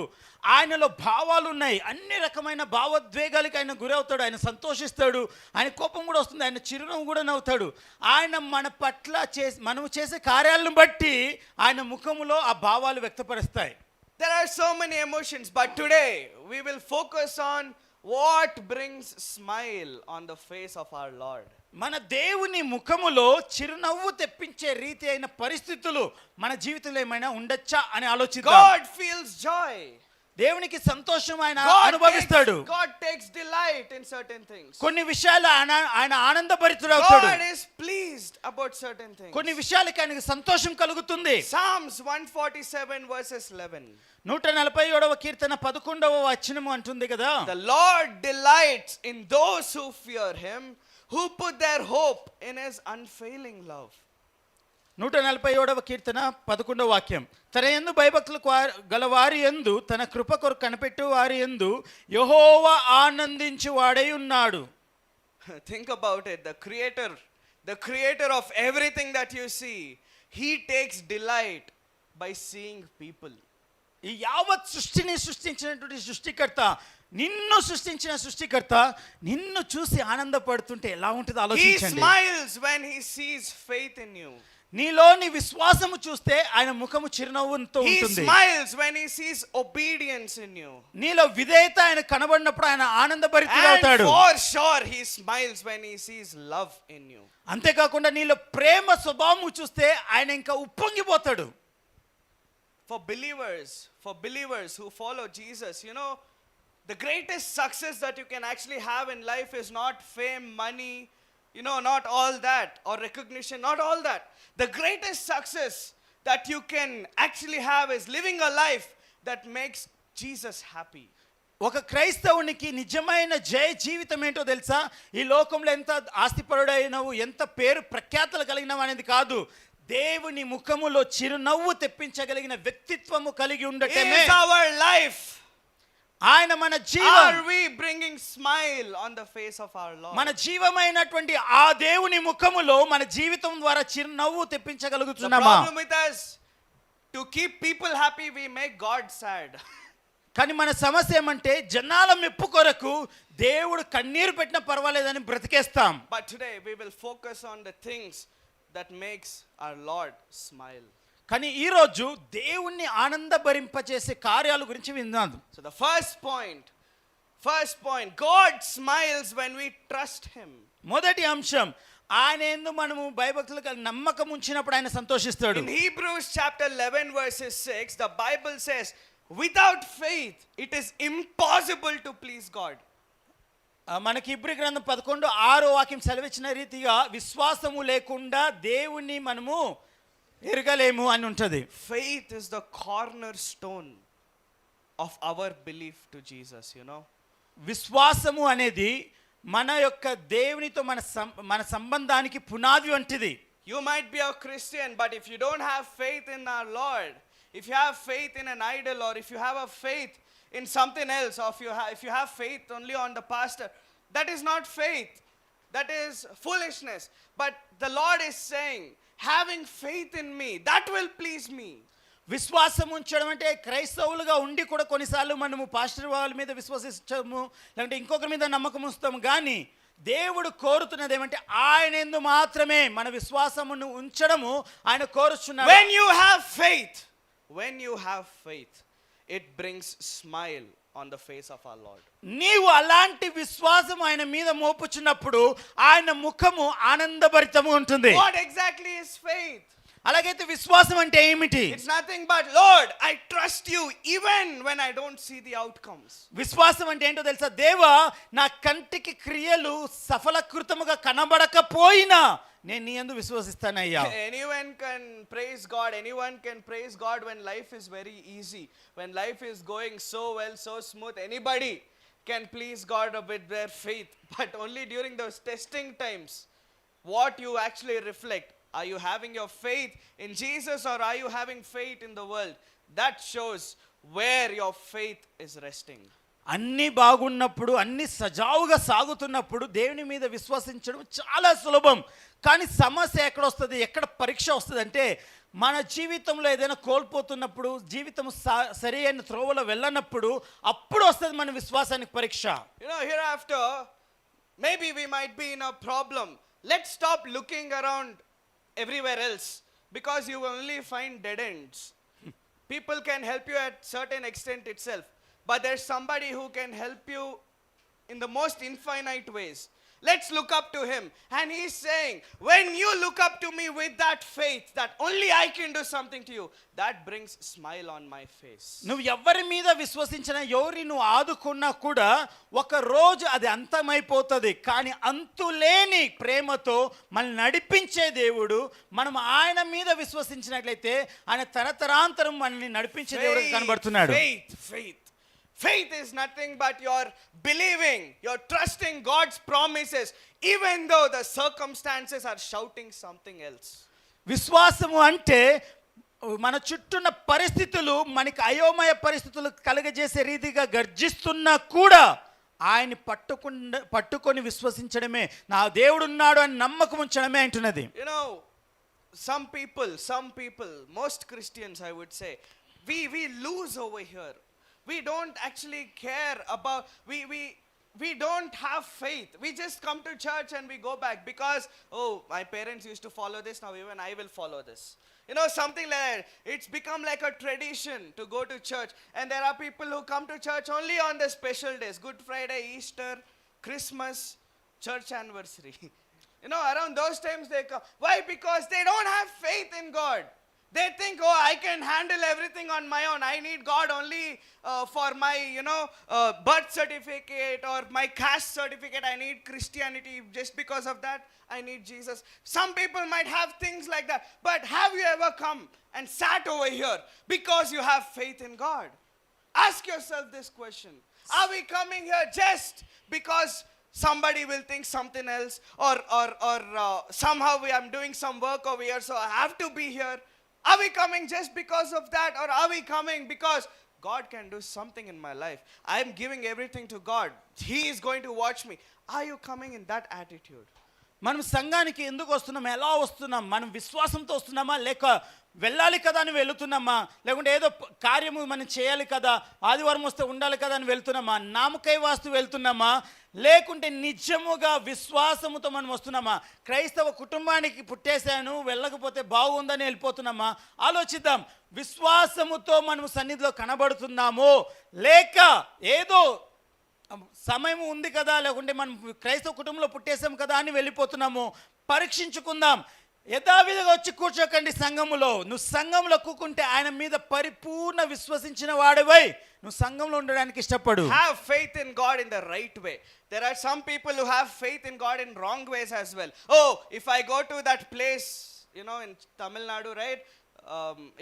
ఆయనలో భావాలు ఉన్నాయి, అన్ని రకమైన భావోద్వేగాలకి ఆయన గురవుతాడు. ఆయన సంతోషిస్తాడు, ఆయన కోపం కూడా వస్తుంది, ఆయన చిరునవ్వు కూడా నవ్వుతాడు. ఆయన మన పట్ల మనము చేసే కార్యాలను బట్టి ఆయన ముఖములో ఆ భావాలు వ్యక్తపరుస్తాయి. There are so many emotions, but today we will focus on what brings smile on the face of our Lord. మన దేవుని ముఖములో చిరునవ్వు తెప్పించే రీతి అయిన పరిస్థితులు మన జీవితంలో ఏమైనా ఉండొచ్చా అని ఆలోచిద్దాం. God feels joy. దేవునికి సంతోషం ఆయన అనుభవిస్తాడు. God takes delight in certain things. కొన్ని విషయాలు ఆయన ఆనందభరితుడవుతాడు. God is pleased about certain things. కొన్ని విషయాలకి ఆయనకు సంతోషం కలుగుతుంది. Psalms 147 verses 11. 147వ కీర్తన 11వ వచనము అంటుంది కదా, The Lord delights in those who fear Him, who put their hope in His unfailing love. 147వ కీర్తన 11వ వాక్యం, తన యందు భయభక్తులు గల వారి యందు తన కృప కొరకు కనిపెట్టు వారి యందు యెహోవా ఆనందించు వాడై ఉన్నాడు. Think about it. The creator of everything that you see, He takes delight by seeing people. ఈ యావత్ సృష్టిని సృష్టించినటువంటి సృష్టికర్త, నిన్ను సృష్టించిన సృష్టికర్త నిన్ను చూసి ఆనందపడుతుంటే ఎలా ఉంటుందో He ఆలోచించండి. smiles when He sees faith in you. నీలోని విశ్వాసము చూస్తే ఆయన ముఖము చిరునవ్వుతో He ఉంటుంది. smiles when He sees obedience in you. నీలో విధేయత ఆయన కనబడినప్పుడు ఆయన ఆనందభరితుడవుతాడు. And for sure He smiles when He sees love in you. అంతేకాకుండా నీలో ప్రేమ స్వభావము చూస్తే ఆయన ఇంకా ఉప్పొంగిపోతాడు. For believers who follow Jesus, you know, the greatest success that you can actually have in life is not fame, money, you know, not all that, or recognition, not all that. The greatest success that you can actually have is living a life that makes Jesus happy. ఒక క్రైస్తవునికి నిజమైన జయ జీవితం ఏంటో తెలుసా? ఈ లోకంలో ఎంత ఆస్తిపరుడైనవు, ఎంత పేరు ప్రఖ్యాతలు కలిగినవు అనేది కాదు, దేవుని ముఖములో చిరునవ్వు తెప్పించగలిగిన వ్యక్తిత్వము కలిగి ఉండటమే Is our life. ఆయన మన జీవం. Are we bringing smile on the face of our Lord? మన జీవమైనటువంటి ఆ దేవుని ముఖములో మన జీవితం ద్వారా చిరునవ్వు The తెప్పించగలుగుతున్నామా? problem with us, to keep people happy, we make God sad. కానీ మన సమస్య ఏమంటే జనాల మెప్పు కొరకు దేవుడు కన్నీరు పెట్టినా పర్వాలేదని బ్రతికేస్తాం. But today we will focus on the things that makes our Lord smile. కానీ ఈ రోజు దేవుణ్ణి ఆనందభరింపచేసే కార్యాల గురించి విందాం. So the first point, God smiles when we trust Him. మొదటి అంశం, ఆయన యందు మనము భయభక్తులకు నమ్మకం ఉంచినప్పుడు ఆయన సంతోషిస్తాడు. In Hebrews chapter 11 verses 6, the Bible says, without faith it is impossible to please God. మనకి ఇబ్రీ గ్రంథం 11:6 వాక్యం సెలవిచ్చిన రీతిగా విశ్వాసము లేకుండా దేవుణ్ణి మనము ఎరగలేము అని ఉంటది. Faith is the cornerstone. of our belief to Jesus, you know. విశ్వాసము అనేది మన యొక్క దేవునితో మన సంబంధానికి పునాది వంటిది. You might be a Christian, but if you don't have faith in our Lord, if you have faith in an idol, or if you have a faith in something else, or if you have faith only on the pastor, that is not faith. That is foolishness. But the Lord is saying, having faith in me, that will please me. విశ్వాసం ఉంచడం అంటే క్రైస్తవులుగా ఉండి కూడా కొన్నిసార్లు మనము pastor వాళ్ళ మీద విశ్వసిస్తాము, లేదంటే ఇంకొకరి మీద నమ్మకం ఉంచుతాము. కానీ దేవుడు కోరుతున్నది ఏమంటే ఆయన యందు మాత్రమే మన విశ్వాసమును ఉంచడము ఆయన కోరుచున్నాడు. When you have faith, it brings smile on the face of our Lord. నీవు అలాంటి విశ్వాసం ఆయన మీద మోపుచున్నప్పుడు ఆయన ముఖము ఆనందభరితము ఉంటుంది. What exactly is faith? అలాగైతే విశ్వాసం అంటే ఏమిటి? It's nothing but, Lord, I trust you even when I don't see the outcomes. విశ్వాసం అంటే ఏంటో తెలుసా? దేవా, నా కంటికి క్రియలు సఫలకృతముగా కనబడకపోయినా నేను నీ యందు విశ్వసిస్తానయ్యా. Anyone can praise God when life is very easy, when life is going so well, so smooth. Anybody can please God with their faith, but only during those testing times, what you actually reflect. Are you having your faith in Jesus, or are you having faith in the world? That shows where your faith is resting. అన్నీ బాగున్నప్పుడు, అన్నీ సజావుగా సాగుతున్నప్పుడు దేవుని మీద విశ్వసించడం చాలా సులభం. కానీ సమస్య ఎక్కడ వస్తుంది, ఎక్కడ పరీక్ష వస్తుంది అంటే మన జీవితంలో ఏదైనా కోల్పోతున్నప్పుడు, జీవితం సరి అయిన త్రోవలో వెళ్ళనప్పుడు అప్పుడు వస్తుంది మన విశ్వాసానికి పరీక్ష. You know, hereafter maybe we might be in a problem. Let's stop looking around everywhere else, because you will only find dead ends. People can help you at certain extent itself, but there's somebody who can help you in the most infinite ways. Let's look up to him. And he's saying, when you look up to me with that faith that only I can do something to you, that brings smile on my face. నువ్వు ఎవరి మీద విశ్వసించినా, ఎవరిని నువ్వు ఆదుకున్నా కూడా ఒక రోజు అది అంతమైపోతుంది. కానీ అంతులేని ప్రేమతో మనల్ని నడిపించే దేవుడు, మనం ఆయన మీద విశ్వసించినట్లయితే ఆయన తరతరాంతరం మనల్ని నడిపించే దేవుడు కనబడుతున్నాడు. Faith is nothing but your believing, your trusting God's promises, even though the circumstances are shouting something else. విశ్వాసము అంటే మన చుట్టూన్న పరిస్థితులు మనకి అయోమయ పరిస్థితులు కలగజేసే రీతిగా గర్జిస్తున్నా కూడా ఆయన పట్టుకొని విశ్వసించడమే, నా దేవుడు ఉన్నాడు అని నమ్మకం ఉంచడమే అంటున్నది. You know, some people, most Christians I would say, we lose over here. We don't actually care about, we don't have faith. We just come to church and we go back because, oh, my parents used to follow this, now even I will follow this. You know, something like that. It's become like a tradition to go to church. And there are people who come to church only on the special days. Good Friday, Easter, Christmas, church anniversary. You know, around those times they come. Why? Because they don't have faith in God. They think, oh, I can handle everything on my own. I need God only for my, birth certificate or my caste certificate. I need Christianity. Just because of that, I need Jesus. Some people might have things like that. But have you ever come and sat over here because you have faith in God? Ask yourself this question. Are we coming here just because somebody will think something else, or somehow I'm doing some work over here, so I have to be here? Are we coming just because of that, or are we coming because God can do something in my life? I am giving everything to God. He is going to watch me. Are you coming in that attitude? మనం సంఘానికి ఎందుకు వస్తున్నాం, ఎలా వస్తున్నాం? మనం విశ్వాసంతో వస్తున్నామా, లేక వెళ్ళాలి కదా అని వెళుతున్నామా, లేకుంటే ఏదో కార్యము మనం చేయాలి కదా, ఆదివారం వస్తే ఉండాలి కదా అని వెళ్తున్నామా, నామకై వాస్తు వెళ్తున్నామా, లేకుంటే నిజముగా విశ్వాసముతో మనం వస్తున్నామా? క్రైస్తవ కుటుంబానికి పుట్టేశాను, వెళ్ళకపోతే బాగుందని వెళ్ళిపోతున్నామా? ఆలోచిద్దాం. విశ్వాసముతో మనం సన్నిధిలో కనబడుతున్నామో, లేక ఏదో సమయం ఉంది కదా, లేకుంటే మనం క్రైస్తవ కుటుంబంలో పుట్టేసాం కదా అని వెళ్ళిపోతున్నాము? పరీక్షించుకుందాం. యథావిధిగా వచ్చి కూర్చోకండి సంఘములో. నువ్వు సంఘంలో కూకుంటే ఆయన మీద పరిపూర్ణ విశ్వసించిన వాడివై నువ్వు సంఘంలో ఉండడానికి ఇష్టపడు. Have faith in God in the right way. There are some people who have faith in God in wrong ways as well. Oh, if I go to that place, in Tamil Nadu, right?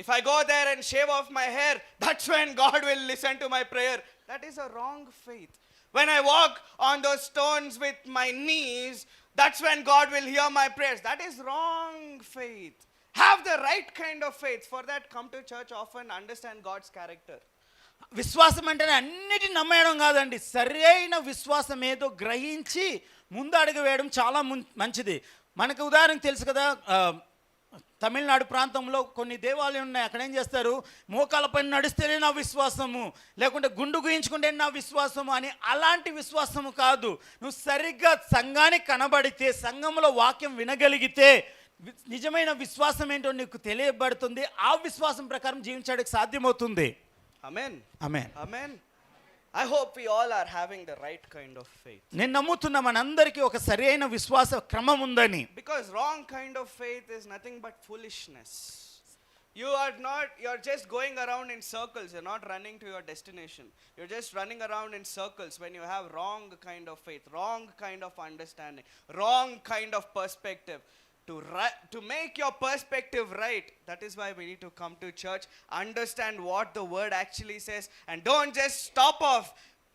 if I go there and shave off my hair, that's when God will listen to my prayer. That is a wrong faith. When I walk on those stones with my knees, that's when God will hear my prayers. That is wrong faith. Have the right kind of faith. For that, come to church often, understand God's character. విశ్వాసం అంటేనే అన్నిటిని నమ్మేయడం కాదండి, సరైన విశ్వాసం ఏదో గ్రహించి ముందు అడుగు వేయడం చాలా మంచిది. మనకు ఉదాహరణకు తెలుసు కదా, తమిళనాడు ప్రాంతంలో కొన్ని దేవాలయాలు ఉన్నాయి. అక్కడ ఏం చేస్తారు, మోకాలపైన నడిస్తేనే నా విశ్వాసము, లేకుంటే గుండు గుయించుకుంటే నా విశ్వాసము అని. అలాంటి విశ్వాసము కాదు. నువ్వు సరిగ్గా సంఘానికి కనబడితే, సంఘంలో వాక్యం వినగలిగితే నిజమైన విశ్వాసం ఏంటో నీకు తెలియబడుతుంది. ఆ విశ్వాసం ప్రకారం జీవించడానికి సాధ్యమవుతుంది. Amen. Amen. Amen. I hope we all are having the right kind of faith. నేను నమ్ముతున్నా మనందరికీ ఒక సరైన విశ్వాస క్రమం ఉందని. Because wrong kind of faith is nothing but foolishness. You're just going around in circles. You're not running to your destination. You're just running around in circles when you have wrong kind of faith, wrong kind of understanding, wrong kind of perspective. To make your perspective right, that is why we need to come to church, understand what the word actually says, and don't just stop off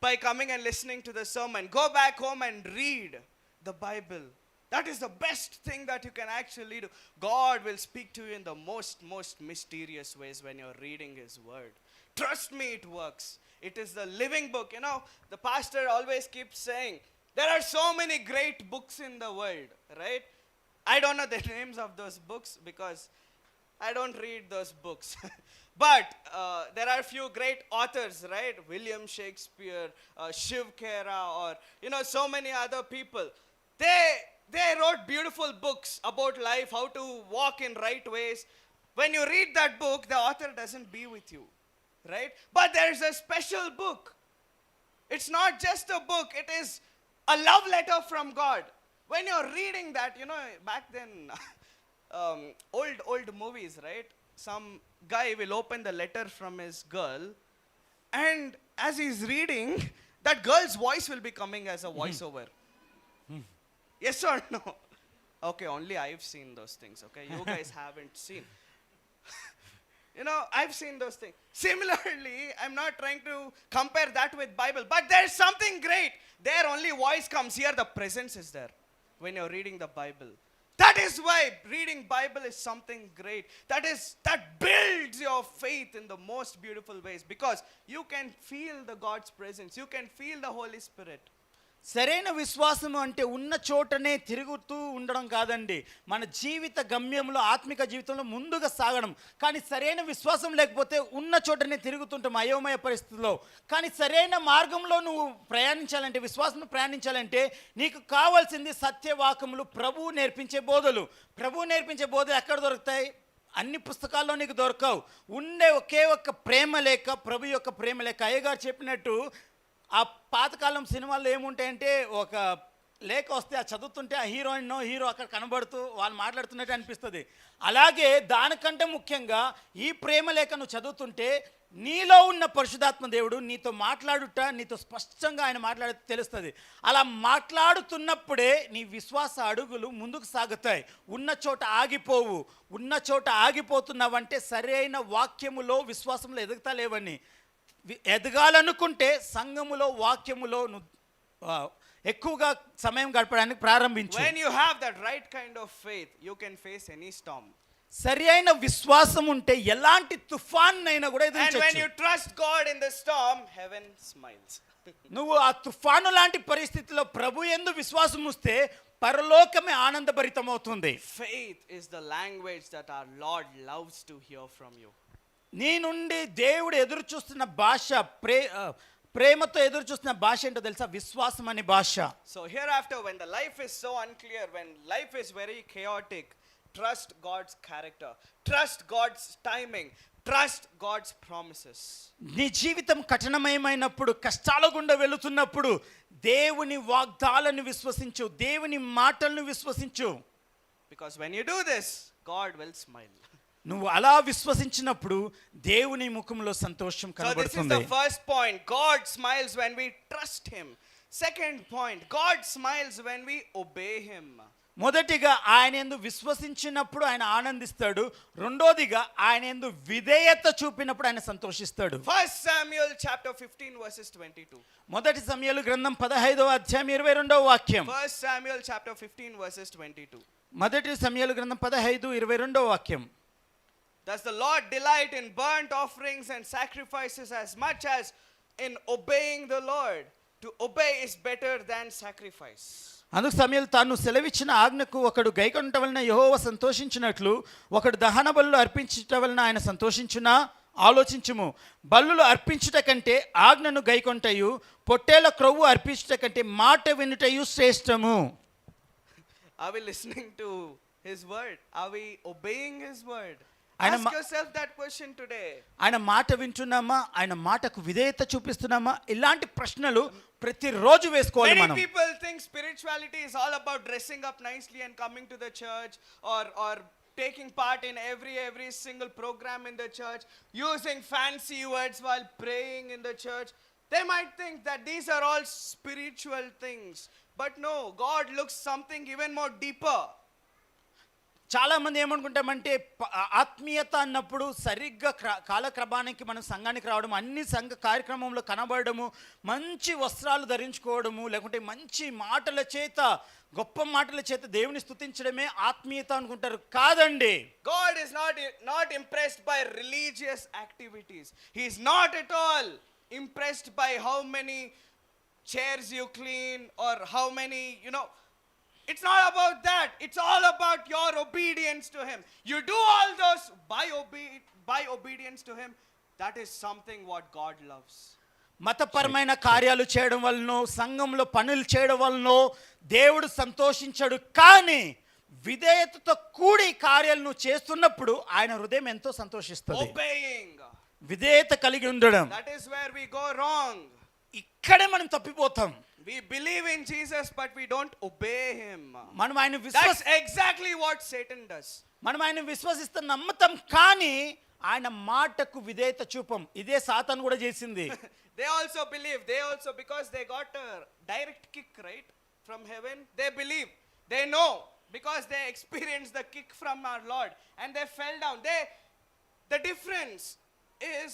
by coming and listening to the sermon. Go back home and read the Bible. That is the best thing that you can actually do. God will speak to you in the most mysterious ways when you're reading his word. Trust me, it works. It is the living book. You know, the pastor always keeps saying, there are so many great books in the world, right? I don't know the names of those books because I don't read those books. But there are few great authors, right? William Shakespeare, Shiv Khera, or so many other people. They wrote beautiful books about life, how to walk in right ways. When you read that book, the author doesn't be with you, right? But there is a special book. It's not just a book, it is a love letter from God. When you're reading that, back then, old movies, right? Some guy will open the letter from his girl, and as he's reading, that girl's voice will be coming as a voiceover. Yes or no? Okay, only I've seen those things, okay? You guys haven't seen. I've seen those things. Similarly, I'm not trying to compare that with Bible, but there's something great. There only voice comes. Here the presence is there when you're reading the Bible. That is why reading Bible is something great. That builds your faith in the most beautiful ways, because you can feel the God's presence. You can feel the Holy Spirit. సరైన విశ్వాసం అంటే ఉన్న చోటనే తిరుగుతూ ఉండడం కాదండి, మన జీవిత గమ్యంలో ఆత్మిక జీవితంలో ముందుగా సాగడం. కానీ సరైన విశ్వాసం లేకపోతే ఉన్న చోటనే తిరుగుతుంటాం అయోమయ పరిస్థితుల్లో. కానీ సరైన మార్గంలో నువ్వు ప్రయాణించాలంటే, విశ్వాసం ప్రయాణించాలంటే నీకు కావాల్సింది సత్యవాక్యములు, ప్రభువు నేర్పించే బోధలు. ప్రభువు నేర్పించే బోధలు ఎక్కడ దొరుకుతాయి? అన్ని పుస్తకాల్లో నీకు దొరకవు. ఉండే ఒకే ఒక్క ప్రేమ లేఖ, ప్రభు యొక్క ప్రేమ లేఖ. అయ్యగారు చెప్పినట్టు ఆ పాతకాలం సినిమాల్లో ఏముంటాయంటే, ఒక లేఖ వస్తే ఆ చదువుతుంటే ఆ హీరో అక్కడ కనబడుతూ వాళ్ళు మాట్లాడుతున్నట్టు అనిపిస్తుంది. అలాగే దానికంటే ముఖ్యంగా ఈ ప్రేమ లేఖ నువ్వు చదువుతుంటే నీలో ఉన్న పరిశుద్ధాత్మ దేవుడు నీతో మాట్లాడుట, నీతో స్పష్టంగా ఆయన మాట్లాడే తెలుస్తుంది. అలా మాట్లాడుతున్నప్పుడే నీ విశ్వాస అడుగులు ముందుకు సాగుతాయి. ఉన్న చోట ఆగిపోవు. ఉన్న చోట ఆగిపోతున్నావంటే సరైన వాక్యములో, విశ్వాసంలో ఎదుగుతా లేవని. ఎదగాలనుకుంటే సంఘములో, వాక్యములో ఎక్కువగా సమయం గడపడానికి ప్రారంభించు. When you have that right kind of faith, you can face any storm. సరైన విశ్వాసం ఉంటే ఎలాంటి తుఫాన్నైనా కూడా And when ఎదురించొచ్చు. you trust God in the storm, heaven smiles. నువ్వు ఆ తుఫాను లాంటి పరిస్థితిలో ప్రభు యందు విశ్వాసం ఉంటే పరలోకమే ఆనందభరితమవుతుంది. Faith is the language that our Lord loves to hear from you. నీ నుండి దేవుడు ఎదురు చూస్తున్న భాష, ప్రేమతో ఎదురు చూస్తున్న భాష ఏంటో తెలుసా? విశ్వాసం అనే భాష. So hereafter, when the life is so unclear, when life is very chaotic, trust God's character, trust God's timing, trust God's promises. నీ జీవితం కఠినమయమైనప్పుడు, కష్టాల గుండా వెళుతున్నప్పుడు దేవుని వాగ్దాలను విశ్వసించు, దేవుని మాటలను విశ్వసించు. Because when you do this, God will smile. నువ్వు అలా విశ్వసించినప్పుడు దేవుని ముఖంలో సంతోషం So this is కనబడుతుంది. the first point. God smiles when we trust him. Second point, God smiles when we obey him. మొదటిగా ఆయన యందు విశ్వసించినప్పుడు ఆయన ఆనందిస్తాడు. రెండోదిగా ఆయన యందు విధేయత చూపినప్పుడు ఆయన సంతోషిస్తాడు. 1 Samuel chapter 15 verses 22. మొదటి సమూయేలు గ్రంథం 15వ అధ్యాయం 22వ వాక్యం. 1 Samuel chapter 15 verses 22. మొదటి సమూయేలు గ్రంథం 15:22వ వాక్యం. Does the Lord delight in burnt offerings and sacrifices as much as in obeying the Lord? To obey is better than sacrifice. అందుకు సమూయేలు తాను సెలవిచ్చిన ఆజ్ఞకు ఒకడు గైకొనట వలన యెహోవా సంతోషించినట్లు ఒకడు దహన బలులు అర్పించుట వలన ఆయన సంతోషించునా? ఆలోచించుము. బలులు అర్పించుట కంటే ఆజ్ఞను గైకొంటయు, పొట్టేల క్రొవ్వు అర్పించుట కంటే మాట వినుటయు శ్రేష్టము. Are we listening to his word? Are we obeying his word? ఆయన Ask yourself that question today. ఆయన మాట వింటున్నామా? ఆయన మాటకు విధేయత చూపిస్తున్నామా? ఇలాంటి ప్రశ్నలు ప్రతిరోజు వేసుకోవాలి Many మనం. people think spirituality is all about dressing up nicely and coming to the church, or taking part in every single program in the church, using fancy words while praying in the church. They might think that these are all spiritual things. But no, God looks something even more deeper. చాలా మంది ఏమనుకుంటామంటే ఆత్మీయత అన్నప్పుడు సరిగ్గా కాలక్రమానికి మనం సంఘానికి రావడం, అన్ని సంఘ కార్యక్రమంలో కనబడము, మంచి వస్త్రాలు ధరించుకోవడము, లేకుంటే మంచి మాటల చేత, గొప్ప మాటల చేత దేవుని స్తుతించడమే ఆత్మీయత అనుకుంటారు. కాదండి. God is not impressed by religious activities. He is not at all impressed by how many chairs you clean or how many, it's not about that. It's all about your obedience to him. You do all those by obedience to him. That is something what God loves. మతపరమైన కార్యాలు చేయడం వలన, సంఘంలో పనులు చేయడం వలన దేవుడు సంతోషించడు. కానీ విధేయతతో కూడి కార్యాలను చేస్తున్నప్పుడు ఆయన హృదయం ఎంతో సంతోషిస్తుంది. Obeying. విధేయత కలిగి ఉండడం. That is where we go wrong. ఇక్కడే మనం తప్పిపోతాం. We believe in Jesus but we don't obey him. మనం ఆయన That's exactly what Satan does. మనం ఆయన విశ్వసిస్తే నమ్మతం, కానీ ఆయన మాటకు విధేయత చూపం. ఇదే సాతాను కూడా చేసింది. They also believe, because they got a direct kick, right, from heaven. They believe, they know, because they experienced the kick from our Lord and they fell down. The difference is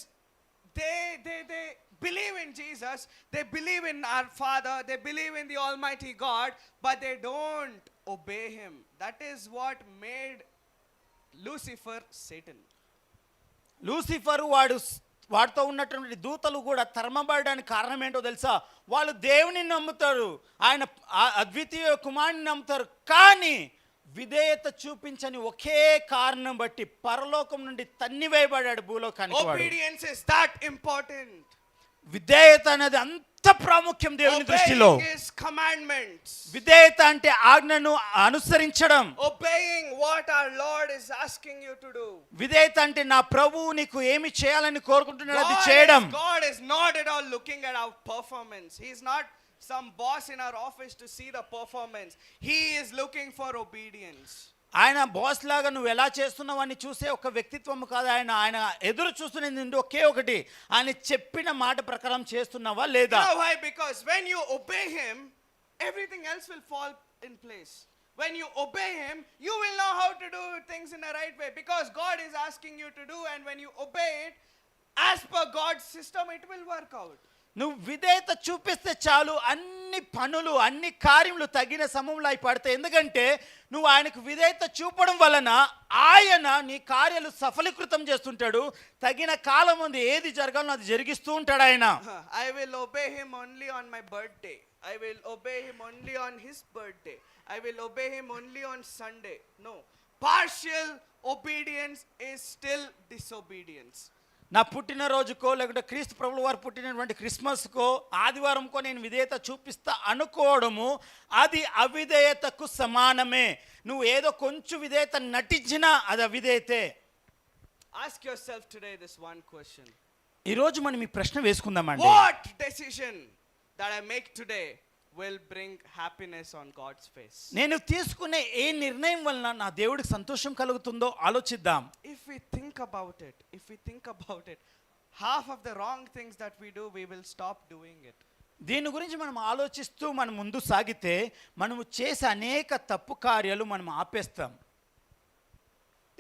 they believe in Jesus, they believe in our Father, they believe in the Almighty God, but they don't obey him. That is what made Lucifer Satan. Lucifer వాడితో ఉన్నటువంటి దూతలు కూడా తరమబడడానికి కారణం ఏంటో తెలుసా? వాళ్ళు దేవుని నమ్ముతారు, ఆయన అద్వితీయ కుమారుని నమ్ముతారు, కానీ విధేయత చూపించని ఒకే కారణం బట్టి పరలోకం నుండి తన్నివేయబడ్డాడు భూలోకానికి. Obedience is that important. విధేయత అనేది అంత ప్రాముఖ్యం దేవుని దృష్టిలో. Obeying his commandments. విధేయత అంటే ఆజ్ఞను అనుసరించడం. Obeying what our Lord is asking you to do. విధేయత అంటే నా ప్రభువు నీకు ఏమి చేయాలని కోరుకుంటున్నాడు అది చేయడం. God is not at all looking at our performance. He is not some boss in our office to see the performance. He is looking for obedience. ఆయన బాస్ లాగా నువ్వు ఎలా చేస్తున్నావు అని చూసే ఒక వ్యక్తిత్వం కాదు. ఆయన ఎదురు చూస్తున్నది ఒకే ఒకటి, ఆయన చెప్పిన మాట ప్రకారం చేస్తున్నావా లేదా. You know why? Because when you obey him, everything else will fall in place. When you obey him, you will know how to do things in the right way, because God is asking you to do, and when you obey it as per God's system, it will work out. నువ్వు విధేయత చూపిస్తే చాలు, అన్ని పనులు, అన్ని కార్యములు తగిన సమయంలో అయి పడతాయి. ఎందుకంటే నువ్వు ఆయనకు విధేయత చూపడం వలన ఆయన నీ కార్యాలు సఫలీకృతం చేస్తుంటాడు. తగిన కాలం ఉంది, ఏది జరగాలో అది జరిగిస్తూ ఉంటాడు ఆయన. I will obey him only on my birthday. I will obey him only on his birthday. I will obey him only on Sunday. No. Partial obedience is still disobedience. నా పుట్టినరోజుకో లేకుంటే క్రీస్తు ప్రభువు వారు పుట్టినటువంటి క్రిస్మస్కో ఆదివారంకో నేను విధేయత చూపిస్తా అనుకోవడము అది అవిధేయతకు సమానమే. నువ్వు ఏదో కొంచెం విధేయత నటించినా అది అవిధేయతే. Ask yourself today this one question. ఈరోజు మనం ఈ ప్రశ్న వేసుకుందామండి. What decision that I make today will bring happiness on God's face? నేను తీసుకునే ఏ నిర్ణయం వలన నా దేవుడికి సంతోషం కలుగుతుందో ఆలోచిద్దాం. If we think about it, half of the wrong things that we do, we will stop doing it. దీని గురించి మనం ఆలోచిస్తూ మనం ముందు సాగితే మనము చేసే అనేక తప్పు కార్యాలు మనం ఆపేస్తాం.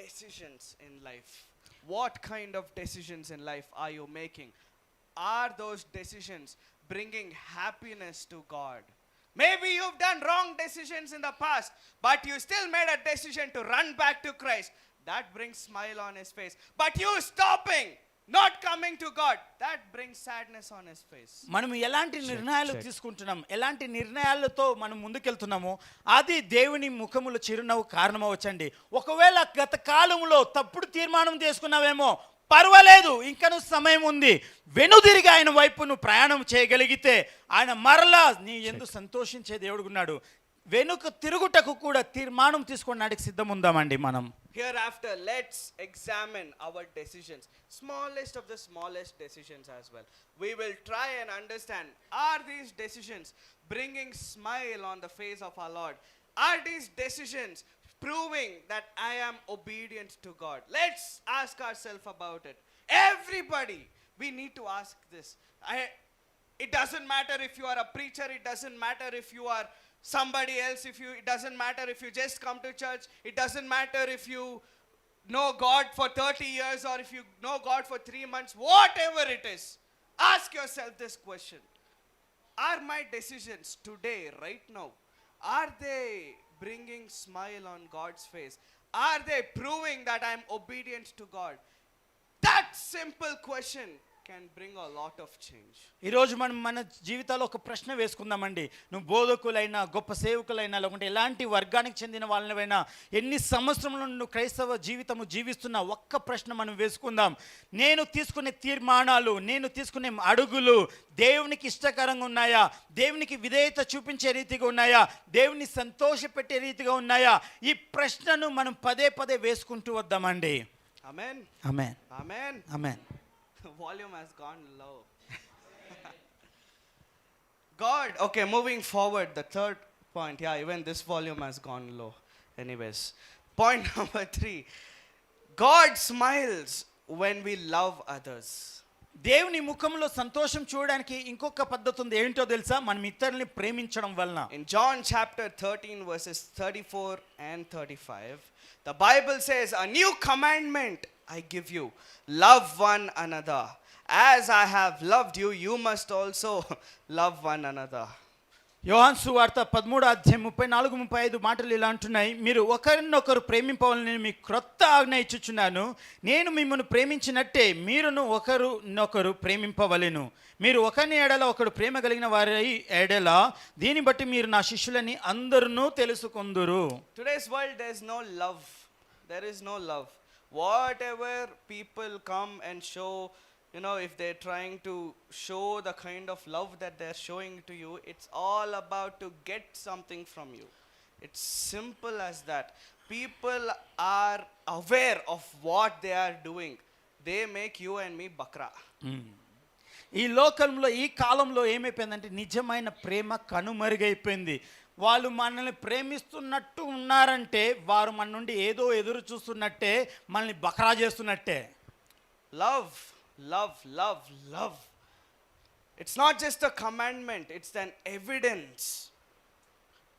Decisions in life. What kind of decisions in life are you making? Are those decisions bringing happiness to God? Maybe you've done wrong decisions in the past, but you still made a decision to run back to Christ. That brings smile on his face. But you stopping, not coming to God, that brings sadness on his face. మనం ఎలాంటి నిర్ణయాలు తీసుకుంటున్నాం, ఎలాంటి నిర్ణయాలతో మనం ముందుకెళ్తున్నామో అది దేవుని ముఖములో చిరునవ్వు కారణమవచ్చండి. ఒకవేళ గత కాలంలో తప్పుడు తీర్మానం చేసుకున్నావేమో, పర్వాలేదు, ఇంకను సమయం ఉంది, వెనుదిరిగి ఆయన వైపు నువ్వు ప్రయాణం చేయగలిగితే ఆయన మరలా నీ యందు సంతోషించే దేవుడున్నాడు. వెనుక తిరుగుటకు కూడా తీర్మానం తీసుకోవడానికి సిద్ధం ఉందామండి మనం. Hereafter, let's examine our decisions. Smallest of the smallest decisions as well. We will try and understand, are these decisions bringing smile on the face of our Lord? Are these decisions proving that I am obedient to God? Let's ask ourselves about it. Everybody, we need to ask this. It doesn't matter if you are a preacher, it doesn't matter if you are somebody else, it doesn't matter if you just come to church, it doesn't matter if you know God for 30 years or if you know God for 3 months, whatever it is, ask yourself this question. Are my decisions today, right now, are they bringing smile on God's face? Are they proving that I am obedient to God? That simple question can bring a lot of change. ఈరోజు మనం మన జీవితాల్లో ఒక ప్రశ్న వేసుకుందామండి. నువ్వు బోధకులైనా, గొప్ప సేవకులైనా, లేకుంటే ఎలాంటి వర్గానికి చెందిన వాళ్ళైనా, ఎన్ని సంవత్సరంలో నువ్వు క్రైస్తవ జీవితము జీవిస్తున్నా, ఒక్క ప్రశ్న మనం వేసుకుందాం. నేను తీసుకునే తీర్మానాలు, నేను తీసుకునే అడుగులు దేవునికి ఇష్టకరంగా ఉన్నాయా? దేవునికి విధేయత చూపించే రీతిగా ఉన్నాయా? దేవుని సంతోషపెట్టే రీతిగా ఉన్నాయా? ఈ ప్రశ్నను మనం పదే పదే వేసుకుంటూ వద్దామండి. Amen. Amen, Amen. Amen. Volume has gone low. God, okay, moving forward, the third point. Yeah, even this volume has gone low. Anyways, point number 3. God smiles when we love others. దేవుని ముఖంలో సంతోషం చూడడానికి ఇంకొక పద్ధతి ఉంది. ఏంటో తెలుసా? మనం ఇతరుల్ని ప్రేమించడం వలన. In John chapter 13 verses 34 and 35, the Bible says, "A new commandment I give you, love one another. As I have loved you, you must also love one another." యోహాను సువార్త 13:34-35 మాటలు ఇలా అంటున్నాయి. మీరు ఒకరినొకరు ప్రేమింపవాలని మీకు క్రొత్త ఆజ్ఞ ఇచ్చుచున్నాను. నేను మిమ్మల్ని ప్రేమించినట్టే మీరును ఒకరినొకరు ప్రేమింపవలెను. మీరు ఒకరిని ఎడల ఒకడు ప్రేమ కలిగిన వారి ఎడల దీన్ని బట్టి మీరు నా శిష్యులని అందరూ తెలుసుకొందురు. Today's world, there is no love. Whatever people come and show, if they're trying to show the kind of love that they're showing to you, it's all about to get something from you. It's simple as that. People are aware of what they are doing. They make you and me bakra. ఈ లోకంలో, ఈ కాలంలో ఏమైపోయిందంటే నిజమైన ప్రేమ కనుమరుగైపోయింది. వాళ్ళు మనల్ని ప్రేమిస్తున్నట్టు ఉన్నారంటే వారు మన నుండి ఏదో ఎదురు చూస్తున్నట్టే, మనల్ని బకరా చేస్తున్నట్టే. Love. It's not just a commandment, it's an evidence.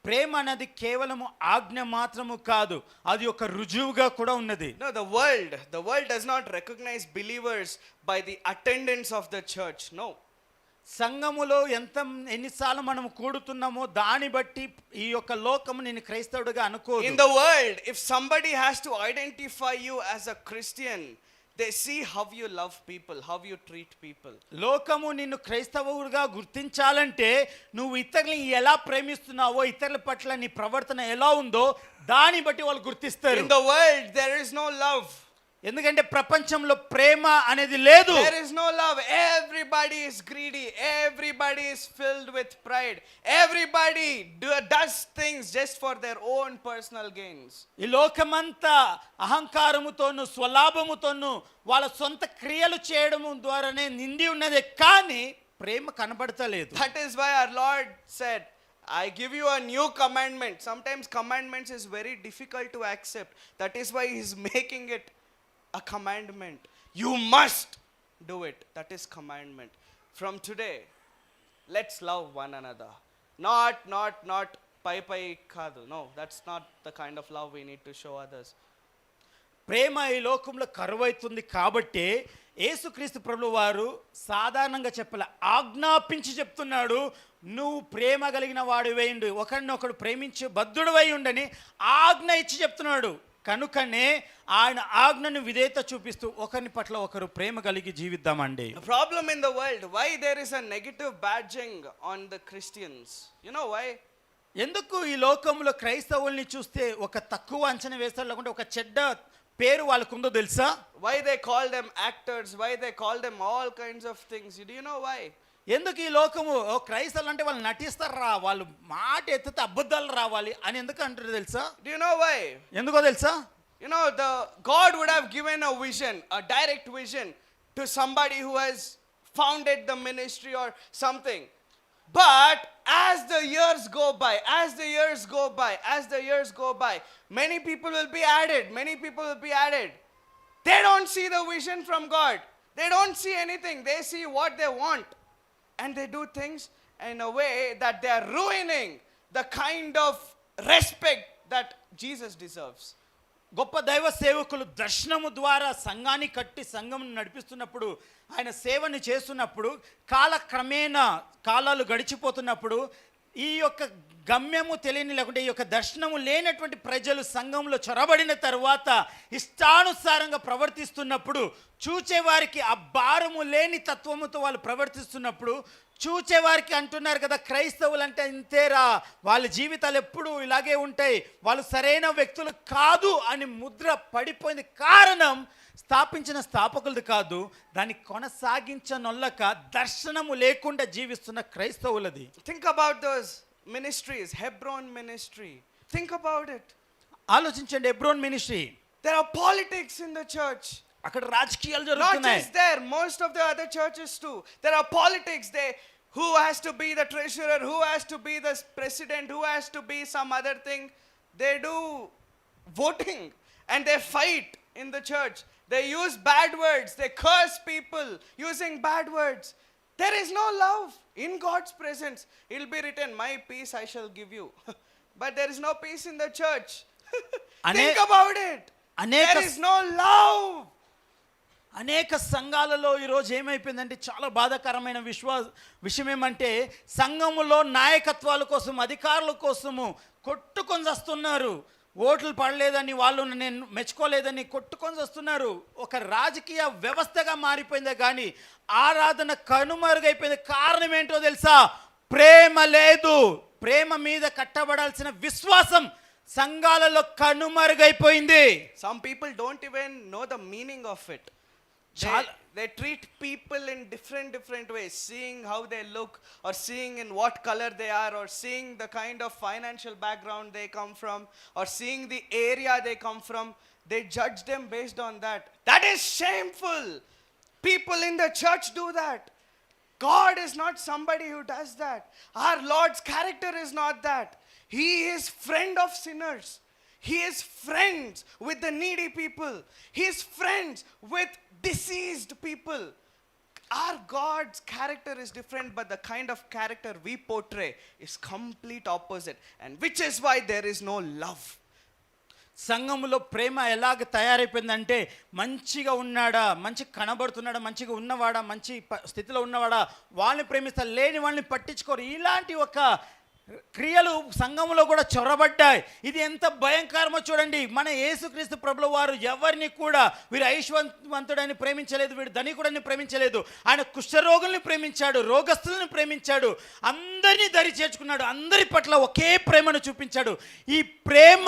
ప్రేమ అనేది కేవలము ఆజ్ఞ మాత్రము కాదు, అది ఒక రుజువుగా కూడా ఉన్నది. No, the world does not recognize believers by the attendance of the church. No. సంఘములో ఎన్నిసార్లు మనం కూడుతున్నామో దాన్ని బట్టి ఈ యొక్క లోకము నేను క్రైస్తవుడిగా అనుకోదు. In the world, if somebody has to identify you as a Christian, they see how you love people, how you treat people. లోకము నిన్ను క్రైస్తవుడిగా గుర్తించాలంటే నువ్వు ఇతరులని ఎలా ప్రేమిస్తున్నావో, ఇతరుల పట్ల నీ ప్రవర్తన ఎలా ఉందో దాన్ని బట్టి వాళ్ళు గుర్తిస్తారు. In the world, there is no love. ఎందుకంటే ప్రపంచంలో ప్రేమ అనేది లేదు. There is no love. Everybody is greedy. Everybody is filled with pride. Everybody does things just for their own personal gains. ఈ లోకమంతా అహంకారముతోను స్వలాభముతోను వాళ్ళ సొంత క్రియలు చేయడం ద్వారానే నిండి ఉన్నదే, కానీ ప్రేమ కనబడతలేదు. That is why our Lord said, I give you a new commandment. Sometimes commandments is very difficult to accept. That is why he is making it a commandment. You must do it. That is commandment. From today, let's love one another. Not pai kadu. No, that's not the kind of love we need to show others. ప్రేమ ఈ లోకంలో కరువైతుంది కాబట్టి యేసుక్రీస్తు ప్రభువు వారు సాధారణంగా చెప్పలే, ఆజ్ఞాపించి చెప్తున్నాడు, నువ్వు ప్రేమ కలిగిన వాడు వేయండి, ఒకరినొకడు ప్రేమించి బద్ధుడువై ఉండని ఆజ్ఞ ఇచ్చి చెప్తున్నాడు. కనుకనే ఆయన ఆజ్ఞను విధేయత చూపిస్తూ ఒకరిని పట్ల ఒకరు ప్రేమ కలిగి జీవిద్దామండి. The problem in the world, why there is a negative badging on the Christians? You know why? ఎందుకు ఈ లోకంలో క్రైస్తవుల్ని చూస్తే ఒక తక్కువ అంచనా వేస్తారు, లేకుంటే ఒక చెడ్డ పేరు వాళ్ళకుందో తెలుసా? Why they call them actors? Why they call them all kinds of things? Do you know why? ఎందుకు ఈ లోకము క్రైస్తవులు అంటే వాళ్ళు నటిస్తారా, వాళ్ళు మాట ఎత్తితే అబద్ధాలు రావాలి అని ఎందుకు అంటారు తెలుసా? Do you know why? ఎందుకో తెలుసా? You know, the God would have given a vision, a direct vision to somebody who has founded the ministry or something. But as the years go by, many people will be added. They don't see the vision from God. They don't see anything. They see what they want. And they do things in a way that they are ruining the kind of respect that Jesus deserves. గొప్ప దైవ సేవకులు దర్శనము ద్వారా సంఘాన్ని కట్టి సంఘం నడిపిస్తున్నప్పుడు, ఆయన సేవని చేస్తున్నప్పుడు, కాలక్రమేణా కాలాలు గడిచిపోతున్నప్పుడు ఈ యొక్క గమ్యము తెలియని, లేకుంటే ఈ యొక్క దర్శనము లేనటువంటి ప్రజలు సంఘంలో చొరబడిన తర్వాత ఇష్టానుసారంగా ప్రవర్తిస్తున్నప్పుడు, చూచేవారికి ఆ భారము లేని తత్వముతో వాళ్ళు ప్రవర్తిస్తున్నప్పుడు, చూచేవారికి అంటున్నారు కదా, క్రైస్తవులు అంటే ఇంతేరా, వాళ్ళ జీవితాలు ఎప్పుడు ఇలాగే ఉంటాయి, వాళ్ళు సరైన వ్యక్తులు కాదు అని ముద్ర పడిపోయింది. కారణం స్థాపించిన స్థాపకులది కాదు, దాన్ని కొనసాగించనొల్లక దర్శనము లేకుండా జీవిస్తున్న క్రైస్తవులది. Think about those ministries, Hebron ministry. Think about it. ఆలోచించండి, Hebron ministry. There are politics in the church. అక్కడ రాజకీయాలు Not జరుగుతున్నాయి. just there, most of the other churches too. There are politics. Who has to be the treasurer, who has to be the president, who has to be some other thing. They do voting and they fight in the church. They use bad words. They curse people using bad words. There is no love in God's presence. It will be written, my peace I shall give you. But there is no peace in the church. Think about it. There is no love. అనేక సంఘాలలో ఈరోజు ఏమైపోయిందంటే చాలా బాధాకరమైన విషయం ఏమంటే, సంఘములో నాయకత్వాల కోసం, అధికారుల కోసము కొట్టుకొని వస్తున్నారు. ఓట్లు పడలేదని, వాళ్ళు నేను మెచ్చుకోలేదని కొట్టుకొని వస్తున్నారు. ఒక రాజకీయ వ్యవస్థగా మారిపోయిందే కానీ ఆరాధన కనుమరుగైపోయింది. కారణం ఏంటో తెలుసా? ప్రేమ లేదు. ప్రేమ మీద కట్టబడాల్సిన విశ్వాసం సంఘాలలో కనుమరుగైపోయింది. Some people don't even know the meaning of it. They treat people in different ways, seeing how they look, or seeing in what color they are, or seeing the kind of financial background they come from, or seeing the area they come from. They judge them based on that. That is shameful. People in the church do that. God is not somebody who does that. Our Lord's character is not that. He is friend of sinners. He is friends with the needy people. He is friends with deceased people. Our God's character is different, but the kind of character we portray is complete opposite, and which is why there is no love. సంఘములో ప్రేమ ఎలాగ తయారైపోయిందంటే, మంచిగా ఉన్నాడా, మంచి కనబడుతున్నాడా, మంచిగా ఉన్నవాడా, మంచి స్థితిలో ఉన్నవాడా, వాళ్ళని ప్రేమిస్తారు, లేని వాళ్ళని పట్టించుకోరు. ఇలాంటి ఒక క్రియలు సంఘంలో కూడా చొరబడ్డాయి. ఇది ఎంత భయంకరమో చూడండి. మన యేసుక్రీస్తు ప్రభుల వారు ఎవరిని కూడా వీరు ఐశ్వర్యవంతుడని ప్రేమించలేదు, వీడు ధనికుడని ప్రేమించలేదు. ఆయన కుష్ఠరోగుల్ని ప్రేమించాడు, రోగస్తులను ప్రేమించాడు, అందరినీ దరి చేర్చుకున్నాడు, అందరి పట్ల ఒకే ప్రేమను చూపించాడు. ఈ ప్రేమ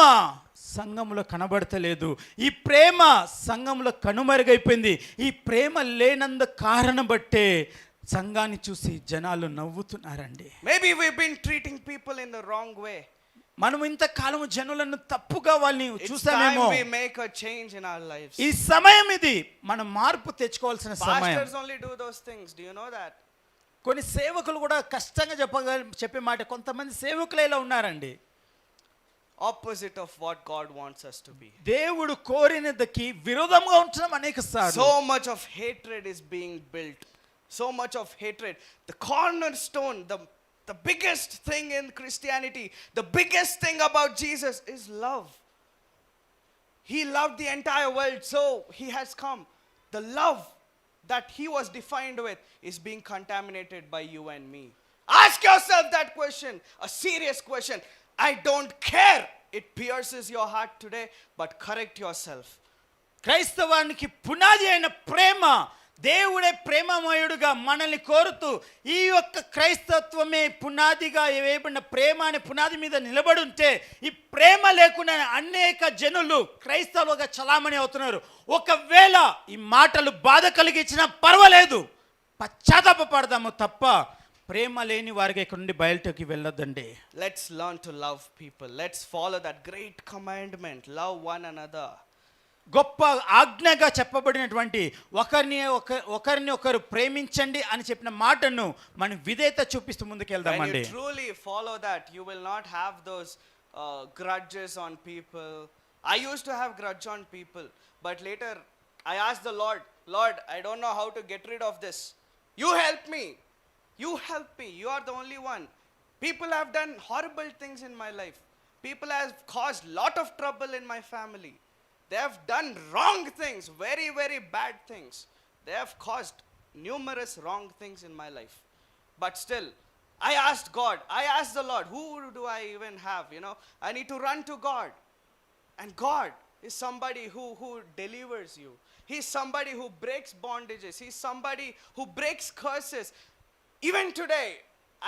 సంఘంలో కనబడతలేదు. ఈ ప్రేమ సంఘంలో కనుమరుగైపోయింది. ఈ ప్రేమ లేనందు కారణం బట్టే సంఘాన్ని చూసి జనాలు నవ్వుతున్నారండి. Maybe we've been treating people in the wrong way. మనం ఇంతకాలం జనులను తప్పుగా వాళ్ళని చూసామేమో. We make a change in our lives. ఈ సమయం ఇది, మనం మార్పు తెచ్చుకోవాల్సిన సమయం. Pastors only do those things. Do you know that? కొన్ని సేవకులు కూడా కష్టంగా చెప్పే మాట, కొంతమంది సేవకులు ఇలా ఉన్నారండి. Opposite of what God wants us to be. దేవుడు కోరినదకి విరోధంగా ఉంచడం అనేక సార్లు. So much of hatred is being built. so much of hatred. The cornerstone, the biggest thing in Christianity, the biggest thing about Jesus is love. He loved the entire world, so he has come. The love that he was defined with is being contaminated by you and me. Ask yourself that question, a serious question. I don't care. It pierces your heart today, but correct yourself. క్రైస్తవానికి పునాది అయిన ప్రేమ, దేవుడే ప్రేమమయుడుగా మనల్ని కోరుతూ ఈ యొక్క క్రైస్తత్వమే పునాదిగా వేయబడిన ప్రేమ అనే పునాది మీద నిలబడి ఉంటే ఈ ప్రేమ లేకుండా అనేక జనులు క్రైస్తవులుగా చలామణి అవుతున్నారు. ఒకవేళ ఈ మాటలు బాధ కలిగించినా పర్వాలేదు, పశ్చాత్తాపపడదాము తప్ప ప్రేమ లేని వారికి ఇక్కడ నుండి బయటకి వెళ్ళొద్దండి. Let's learn to love people. Let's follow that great commandment, love one another. గొప్ప ఆజ్ఞగా చెప్పబడినటువంటి ఒకరిని ఒకరు ప్రేమించండి అని చెప్పిన మాటను మనం విధేయత చూపిస్తూ When ముందుకెళ్దామండి. you truly follow that, you will not have those grudges on people. I used to have grudge on people, but later I asked the Lord, Lord, I don't know how to get rid of this. You help me. You help me. You are the only one. People have done horrible things in my life. People have caused lot of trouble in my family. They have done wrong things, very, very bad things. They have caused numerous wrong things in my life. But still, I asked God, I asked the Lord, who do I even have? You know, I need to run to God. And God is somebody who delivers you. He's somebody who breaks bondages. He's somebody who breaks curses. Even today,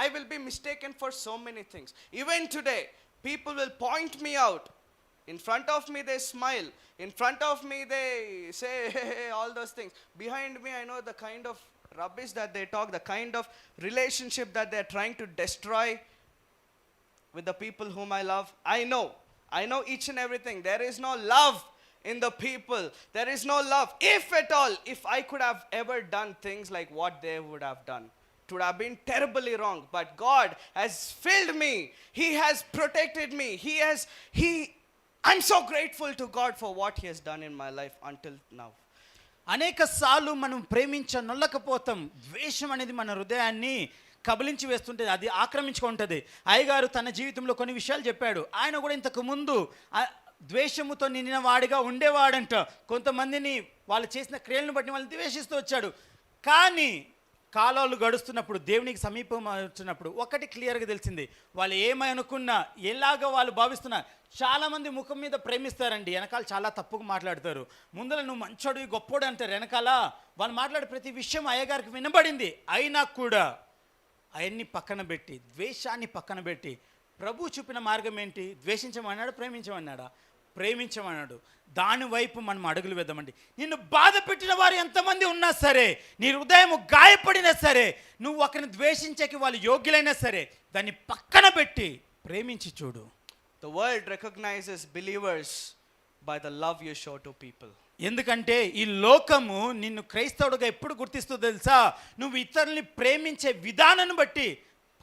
I will be mistaken for so many things. Even today, people will point me out. In front of me, they smile. In front of me, they say all those things. Behind me, I know the kind of rubbish that they talk, the kind of relationship that they're trying to destroy with the people whom I love. I know each and everything. There is no love in the people. There is no love. If at all, if I could have ever done things like what they would have done, it would have been terribly wrong. But God has filled me. He has protected me. I'm so grateful to God for what he has done in my life until now. అనేక సార్లు మనం ప్రేమించనొల్లకపోతాం. ద్వేషం అనేది మన హృదయాన్ని కబలించి వేస్తుంటుంది, అది ఆక్రమించుకుంటుంది. అయ్యగారు తన జీవితంలో కొన్ని విషయాలు చెప్పాడు. ఆయన కూడా ఇంతకు ముందు ద్వేషముతో నిండిన వాడిగా ఉండేవాడంట. కొంతమందిని వాళ్ళు చేసిన క్రియలను బట్టి వాళ్ళని ద్వేషిస్తూ వచ్చాడు. కానీ కాలాలు గడుస్తున్నప్పుడు, దేవునికి సమీపం వచ్చినప్పుడు ఒకటి క్లియర్గా తెలిసింది. వాళ్ళు ఏమై అనుకున్నా, ఎలాగ వాళ్ళు భావిస్తున్నా, చాలామంది ముఖం మీద ప్రేమిస్తారండి, వెనకాల చాలా తప్పుగా మాట్లాడతారు. ముందర నువ్వు మంచోడు గొప్పోడు అంటారు, వెనకాల వాళ్ళు మాట్లాడే ప్రతి విషయం అయ్యగారికి వినబడింది. అయినా కూడా అవన్నీ పక్కన పెట్టి, ద్వేషాన్ని పక్కన పెట్టి, ప్రభు చూపిన మార్గం ఏంటి? ద్వేషించమన్నాడు, ప్రేమించమన్నాడా? ప్రేమించమన్నాడు. దాని వైపు మనం అడుగులు వేద్దామండి. నిన్ను బాధ పెట్టిన వారు ఎంతమంది ఉన్నా సరే, నీ హృదయం గాయపడినా సరే, నువ్వు ఒకరిని ద్వేషించకి వాళ్ళు యోగ్యులైనా సరే, దాన్ని పక్కన పెట్టి ప్రేమించి చూడు. The world recognizes believers by the love you show to people. ఎందుకంటే ఈ లోకము నిన్ను క్రైస్తవుడుగా ఎప్పుడు గుర్తిస్తుందో తెలుసా? నువ్వు ఇతరుల్ని ప్రేమించే విధానాన్ని బట్టి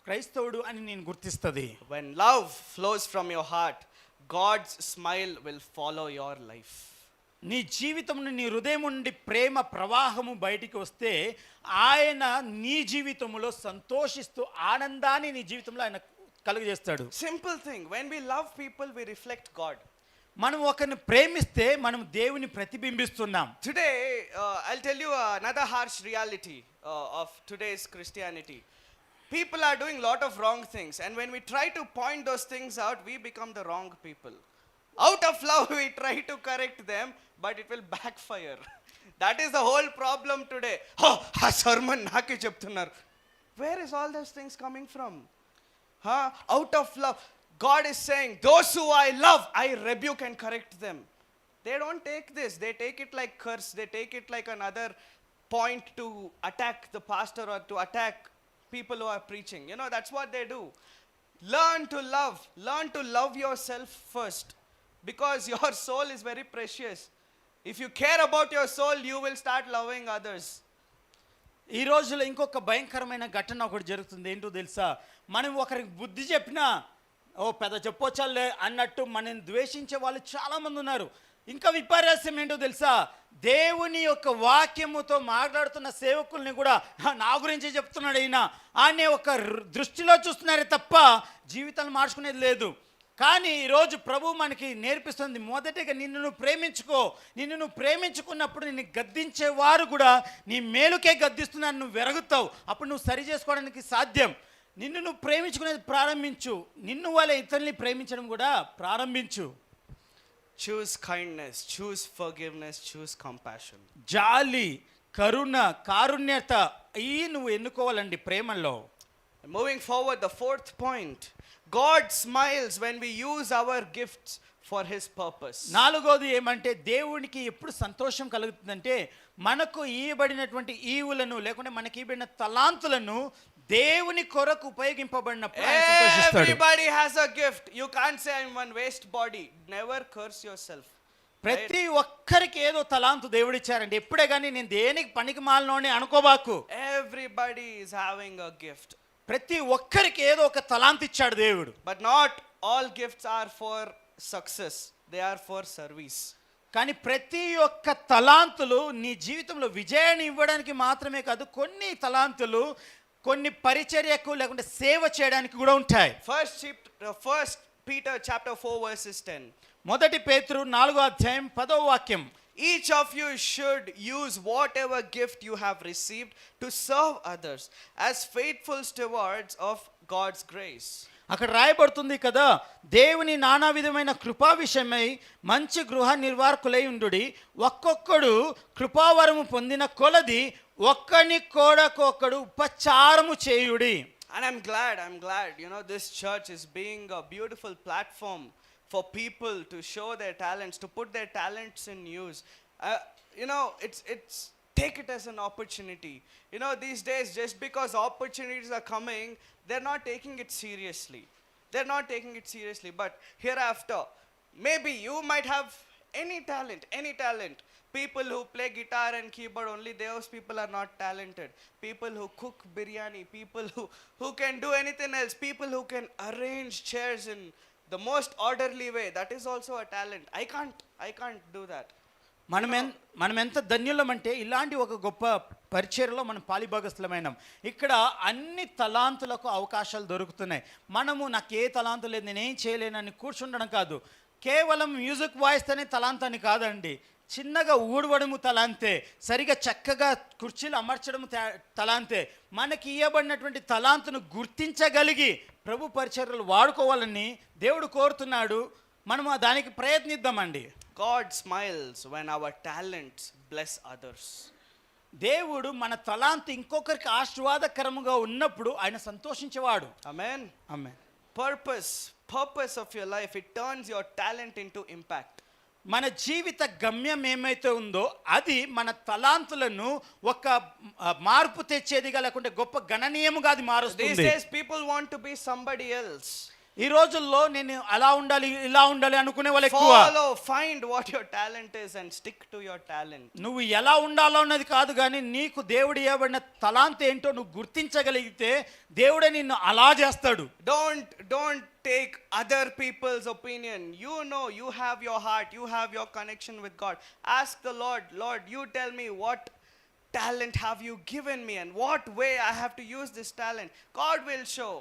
క్రైస్తవుడు అని నేను గుర్తిస్తుంది. When love flows from your heart, God's smile will follow your life. నీ జీవితంలో నీ హృదయం నుండి ప్రేమ ప్రవాహము బయటికి వస్తే ఆయన నీ జీవితంలో సంతోషిస్తూ ఆనందాన్ని నీ జీవితంలో ఆయన కలుగజేస్తాడు. Simple thing. When we love people, we reflect God. మనం ఒకరిని ప్రేమిస్తే మనం దేవుని ప్రతిబింబిస్తున్నాం. Today, I'll tell you another harsh reality of today's Christianity. People are doing a lot of wrong things, and when we try to point those things out, we become the wrong people. Out of love, we try to correct them, but it will backfire. That is the whole problem today. Oh, a sermon naake cheptunnaru. Where is all those things coming from? Out of love. God is saying, those who I love, I rebuke and correct them. They don't take this. They take it like curse. They take it like another point to attack the pastor or to attack people who are preaching. You know, that's what they do. Learn to love. Learn to love yourself first, because your soul is very precious. If you care about your soul, you will start loving others. ఈ రోజులో ఇంకొక భయంకరమైన ఘటన ఒకటి జరుగుతుంది. ఏంటో తెలుసా? మనం ఒకరికి బుద్ధి చెప్పినా, ఓ పెద్ద చెప్పొచ్చాలే అన్నట్టు మనం ద్వేషించే వాళ్ళు చాలామంది ఉన్నారు. ఇంకా విపర్యాసం ఏంటో తెలుసా? దేవుని యొక్క వాక్యముతో మాట్లాడుతున్న సేవకుల్ని కూడా నా గురించి చెప్తున్నాడు ఈయన అనే ఒక దృష్టిలో చూస్తున్నారే తప్ప జీవితాలు మార్చుకునేది లేదు. కానీ ఈరోజు ప్రభు మనకి నేర్పిస్తుంది, మొదటిగా నిన్ను నువ్వు ప్రేమించుకో. నిన్ను నువ్వు ప్రేమించుకున్నప్పుడు నిన్ను గద్దించేవారు కూడా నీ మేలుకే గద్దిస్తున్నారు, నువ్వు వెరుగుతావు. అప్పుడు నువ్వు సరి చేసుకోవడానికి సాధ్యం. నిన్ను నువ్వు ప్రేమించుకునేది ప్రారంభించు. నిన్ను వాళ్ళ ఇతరుల్ని ప్రేమించడం కూడా ప్రారంభించు. Choose kindness, choose forgiveness, choose compassion. జాలి, కరుణ, కారుణ్యత ఈ నువ్వు ఎన్నుకోవాలండి ప్రేమలో. Moving forward, the fourth point. God smiles when we use our gifts for his purpose. నాలుగోది ఏమంటే దేవునికి ఎప్పుడు సంతోషం కలుగుతుందంటే మనకు ఇవ్వబడినటువంటి ఈవులను లేకుంటే మనకి ఇవ్వబడిన తలాంతులను దేవుని కొరకు ఉపయోగింపబడినప్పుడు ఆయన సంతోషిస్తాడు. Everybody has a gift. You can't say I'm one waste body. Never curse yourself. ప్రతి ఒక్కరికి ఏదో తలాంతు దేవుడిచ్చారండి. ఎప్పుడే కానీ నేను దేనికి పనికి మాలినోని అనుకోబాకు. Everybody is having a gift. ప్రతి ఒక్కరికి ఏదో ఒక తలాంతు ఇచ్చాడు దేవుడు. But not all gifts are for success. They are for service. కానీ ప్రతి ఒక్క తలాంతులు నీ జీవితంలో విజయాన్ని ఇవ్వడానికి మాత్రమే కాదు, కొన్ని తలాంతులు కొన్ని పరిచర్యకు లేకుంటే సేవ చేయడానికి కూడా ఉంటాయి. First Peter chapter 4 verses 10. మొదటి పేతురు 4వ అధ్యాయం 10వ వాక్యం. Each of you should use whatever gift you have received to serve others as faithful stewards of God's grace. అక్కడ రాయబడుతుంది కదా, దేవుని నానా విధమైన కృపా విషయమై మంచి గృహ నిర్వాహకులై ఉండుడి, ఒక్కొక్కడు కృపావరము పొందిన కొలది ఒక్కని కోడకొక్కడు ఉపచారము చేయుడి. And I'm glad, this church is being a beautiful platform for people to show their talents, to put their talents in use. It's take it as an opportunity. These days, just because opportunities are coming, they're not taking it seriously. But hereafter, maybe you might have any talent. People who play guitar and keyboard, only those people are not talented. People who cook biryani, people who can do anything else, people who can arrange chairs in the most orderly way, that is also a talent. I can't do that. మనం ఎంత ధన్యులమంటే ఇలాంటి ఒక గొప్ప పరిచర్యలో మనం పాలిభాగస్థులమైనాం. ఇక్కడ అన్ని తలాంతులకు అవకాశాలు దొరుకుతున్నాయి. మనము నాకు ఏ తలాంతు లేదు, నేనేం చేయలేనని కూర్చుండడం కాదు. కేవలం మ్యూజిక్ వాయిస్తేనే తలాంతని కాదండి. చిన్నగా ఊడవడము తలాంతే, సరిగా చక్కగా కుర్చీలు అమర్చడము తలాంతే. మనకి ఇవ్వబడినటువంటి తలాంతును గుర్తించగలిగి ప్రభు పరిచర్యలు వాడుకోవాలని దేవుడు కోరుతున్నాడు. మనము దానికి ప్రయత్నిద్దామండి. God smiles when our talents bless others. దేవుడు మన తలాంతు ఇంకొకరికి ఆశీర్వాదకరముగా ఉన్నప్పుడు ఆయన సంతోషించేవాడు. Amen. Amen. Purpose of your life, it turns your talent into impact. మన జీవిత గమ్యం ఏమైతే ఉందో అది మన తలాంతులను ఒక మార్పు తెచ్చేదిగా లేకుంటే గొప్ప గణనీయముగా అది మారుస్తుంది. These days people want to be somebody else. ఈ రోజుల్లో నేను అలా ఉండాలి ఇలా ఉండాలి అనుకునే వాళ్ళు ఎక్కువ. Find what your talent is and stick to your talent. నువ్వు ఎలా ఉండాలో అన్నది కాదు, కానీ నీకు దేవుడు ఇవ్వబడిన తలాంతు ఏంటో నువ్వు గుర్తించగలిగితే దేవుడే నిన్ను అలా చేస్తాడు. Don't take other people's opinion. You have your heart, you have your connection with God. Ask the Lord, you tell me what talent have you given me and what way I have to use this talent. God will show.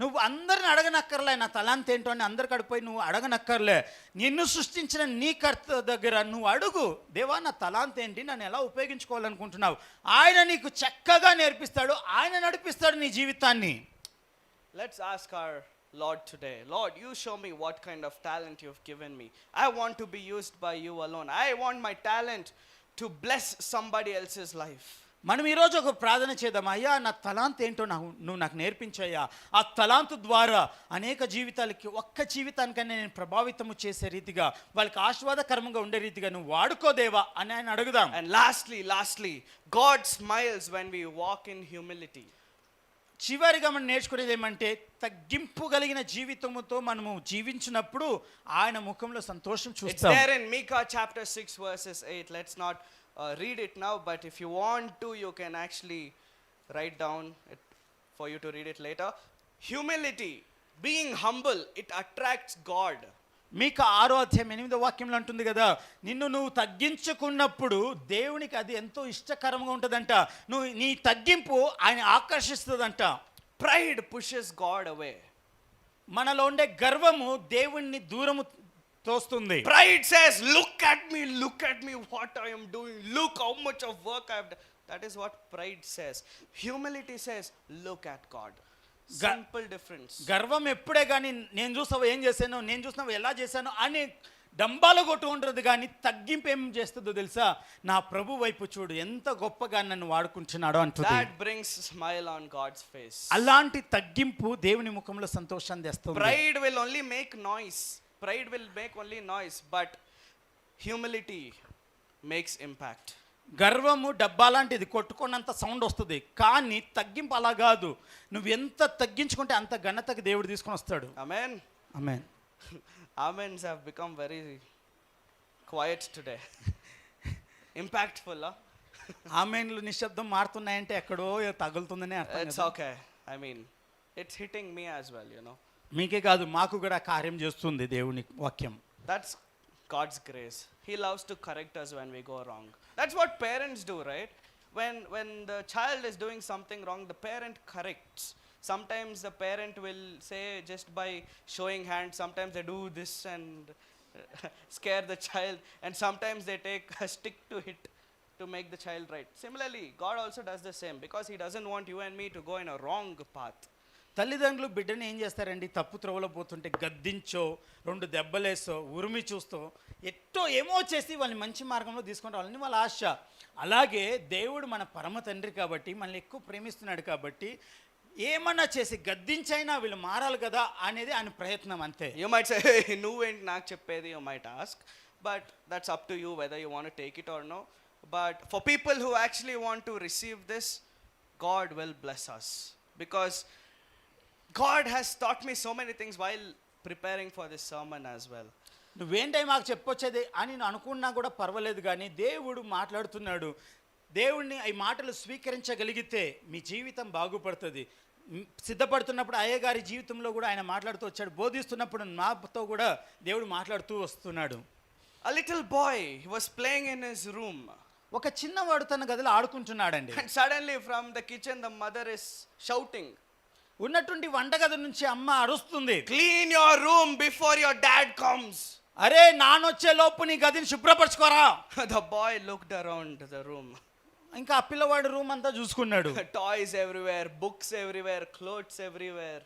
నువ్వు అందరిని అడగనక్కర్లే నా తలాంత్ ఏంటో అని అందరికి అడిపోయి నువ్వు అడగనక్కర్లే. నిన్ను సృష్టించిన నీ కర్త దగ్గర నువ్వు అడుగు, దేవా నా తలాంత్ ఏంటి, నన్ను ఎలా ఉపయోగించుకోవాలనుకుంటున్నావు. ఆయన నీకు చక్కగా నేర్పిస్తాడు, ఆయన నడిపిస్తాడు నీ జీవితాన్ని. Let's ask our Lord today, Lord, you show me what kind of talent you've given me. I want to be used by you alone. I want my talent to bless somebody else's life. మనం ఈరోజు ఒక ప్రార్థన చేద్దాం. అయ్యా నా తలాంత్ ఏంటో నువ్వు నాకు నేర్పించయ్యా. ఆ తలాంతు ద్వారా అనేక జీవితాలకి ఒక్క జీవితానికన్నా నేను ప్రభావితము చేసే రీతిగా వాళ్ళకి ఆశీర్వాదకరంగా ఉండే రీతిగా నువ్వు వాడుకోదేవా అని ఆయన అడుగుదాం. And lastly, God smiles when we walk in humility. చివరిగా మనం నేర్చుకునేది ఏమంటే తగ్గింపు కలిగిన జీవితముతో మనము జీవించినప్పుడు ఆయన ముఖంలో సంతోషం చూస్తాం. It's there in Micah chapter 6 verses 8. Let's not read it now, but if you want to, you can actually write down it for you to read it later. Humility, being humble, it attracts God. మీకు 6:8 వాక్యంలో అంటుంది కదా, నిన్ను నువ్వు తగ్గించుకున్నప్పుడు దేవునికి అది ఎంతో ఇష్టకరంగా ఉంటుందంట. నీ తగ్గింపు ఆయన ఆకర్షిస్తుందంట. Pride pushes God away. మనలో ఉండే గర్వము దేవుణ్ణి దూరము తోస్తుంది. Pride says, look at me, what I am doing. Look how much of work I have done. That is what pride says. Humility says, look at God. Simple difference. గర్వం ఎప్పుడే కానీ నేను చూసావు ఏం చేశాను, నేను చూసినావు ఎలా చేశాను అని డంబాలు కొట్టు ఉంటుంది, కానీ తగ్గింపు ఏం చేస్తుందో తెలుసా, నా ప్రభు వైపు చూడు ఎంత గొప్పగా నన్ను వాడుకుంటున్నాడో అంటుంది. That brings smile on God's face. అలాంటి తగ్గింపు దేవుని ముఖంలో సంతోషాన్ని తెస్తుంది. Pride will only make noise. Pride will make only noise, but humility makes impact. గర్వము డబ్బా లాంటిది, కొట్టుకున్నంత సౌండ్ వస్తుంది, కానీ తగ్గింపు అలా కాదు. నువ్వు ఎంత తగ్గించుకుంటే అంత ఘనతకి దేవుడు తీసుకొని వస్తాడు. Amen. Amen. Amens have become very quiet today. Impactful, huh? ఆమేన్లు నిశ్శబ్దం మారుతున్నాయంటే ఎక్కడో తగులుతుందని అర్థం. It's okay. I mean, it's hitting me as well, you know. మీకే కాదు మాకు కూడా కార్యం చేస్తుంది దేవుని వాక్యం. That's God's grace. He loves to correct us when we go wrong. That's what parents do, right? When the child is doing something wrong, the parent corrects. Sometimes the parent will say just by showing hands, sometimes they do this and scare the child, and sometimes they take a stick to hit to make the child right. Similarly, God also does the same because He doesn't want you and me to go in a wrong path. తల్లిదండ్రులు బిడ్డని ఏం చేస్తారండి, తప్పు త్రోవలో పోతుంటే గద్దించో, 2 దెబ్బలేసో, ఉరిమి చూస్తూ ఎట్టో ఏమో చేసి వాళ్ళని మంచి మార్గంలో తీసుకొని రావాలని వాళ్ళ ఆశ. అలాగే దేవుడు మన పరమ తండ్రి కాబట్టి మనల్ని ఎక్కువ ప్రేమిస్తున్నాడు కాబట్టి ఏమన్నా చేసి గద్దించైనా వీళ్ళు మారాలి కదా అనేది ఆయన ప్రయత్నం అంతే. You might say, hey, నువ్వేంటి నాకు చెప్పేది, you might ask, but that's up to you whether you want to take it or no. But for people who actually want to receive this, God will bless us, because God has taught me so many things while preparing for this sermon as well. నువ్వేంటై మాకు చెప్పొచ్చేది అని నేను అనుకున్నా కూడా పర్వాలేదు, కానీ దేవుడు మాట్లాడుతున్నాడు. దేవుడిని ఈ మాటలు స్వీకరించగలిగితే మీ జీవితం బాగుపడుతుంది. సిద్ధపడుతున్నప్పుడు అయ్య గారి జీవితంలో కూడా ఆయన మాట్లాడుతూ వచ్చాడు, బోధిస్తున్నప్పుడు నాతో కూడా దేవుడు మాట్లాడుతూ వస్తున్నాడు. A little boy was playing in his room, ఒక చిన్నవాడు తన గదిలో ఆడుకుంటున్నాడండి. and suddenly from the kitchen the mother is shouting, ఉన్నటువంటి వంటగది నుంచి అమ్మ అరుస్తుంది, clean your room before your dad comes. అరే నానొచ్చే లోపు నీ గదిని శుభ్రపరచుకోరా. The boy looked around the room. ఇంకా ఆ పిల్లవాడు రూమ్ అంతా చూసుకున్నాడు. Toys everywhere, books everywhere, clothes everywhere.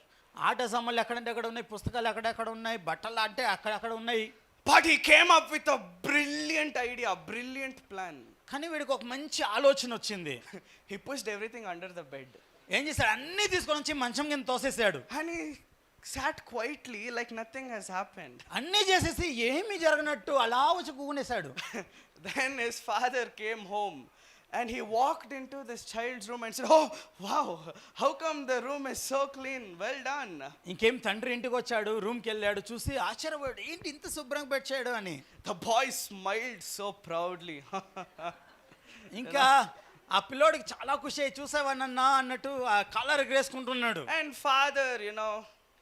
ఆట సామాన్లు ఎక్కడంటే అక్కడ ఉన్నాయి, పుస్తకాలు ఎక్కడెక్కడ ఉన్నాయి, బట్టలు అంటే అక్కడక్కడ ఉన్నాయి. But he came up with a brilliant idea, brilliant plan. కానీ వీడికి ఒక మంచి ఆలోచన వచ్చింది. He pushed everything under the bed. ఏం చేశాడు, అన్నీ తీసుకొని వచ్చి మంచం కింద తోసేసాడు. And he sat quietly like nothing has happened. అన్నీ చేసేసి ఏమీ జరగనట్టు అలా వచ్చి కూనేశాడు. Then his father came home and he walked into this child's room and said, oh wow, how come the room is so clean, well done. ఇంకేం తండ్రి ఇంటికి వచ్చాడు, రూమ్కి వెళ్ళాడు, చూసి ఆశ్చర్యపోయాడు, ఏంటి ఇంత శుభ్రంగా పెట్టాడు అని. The boy smiled so proudly. ఇంకా ఆ పిల్లోడికి చాలా ఖుషి అయ్యి, చూసావన్నా అన్నట్టు ఆ caller ఎగరేసుకుంటున్నాడు. And father, you know,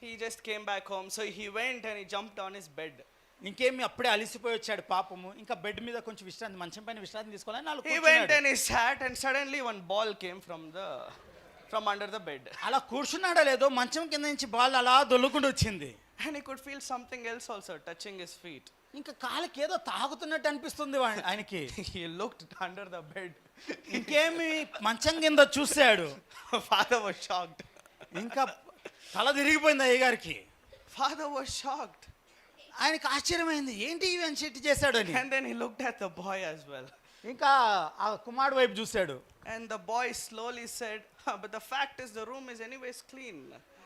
he just came back home, so he went and he jumped on his bed. ఇంకేమి అప్పుడే అలిసిపోయి వచ్చాడు పాపము, ఇంకా బెడ్ మీద కొంచెం విశ్రాంతి, మంచం పైన విశ్రాంతి తీసుకోవాలని నాలుగు He went and he sat, and suddenly one ball came from under the bed. అలా కూర్చున్నాడో లేదో మంచం కింద నుంచి బాల్ అలా దొల్లుకుంటూ వచ్చింది. And he could feel something else also touching his feet. ఇంకా కాలికి ఏదో తాగుతున్నట్టు అనిపిస్తుంది ఆయనకి. He looked under the bed. ఇంకేమి మంచం కింద చూశాడు. Father was shocked. ఇంకా తల తిరిగిపోయింది అయ్య గారికి. Father was shocked. ఆయనకి ఆశ్చర్యమైంది, ఏంటి ఈవెన్ చెట్టు చేశాడు అని. And then he looked at the boy as well. ఇంకా ఆ కుమారుడు వైపు చూశాడు. And the boy slowly said, but the fact is the room is anyways clean.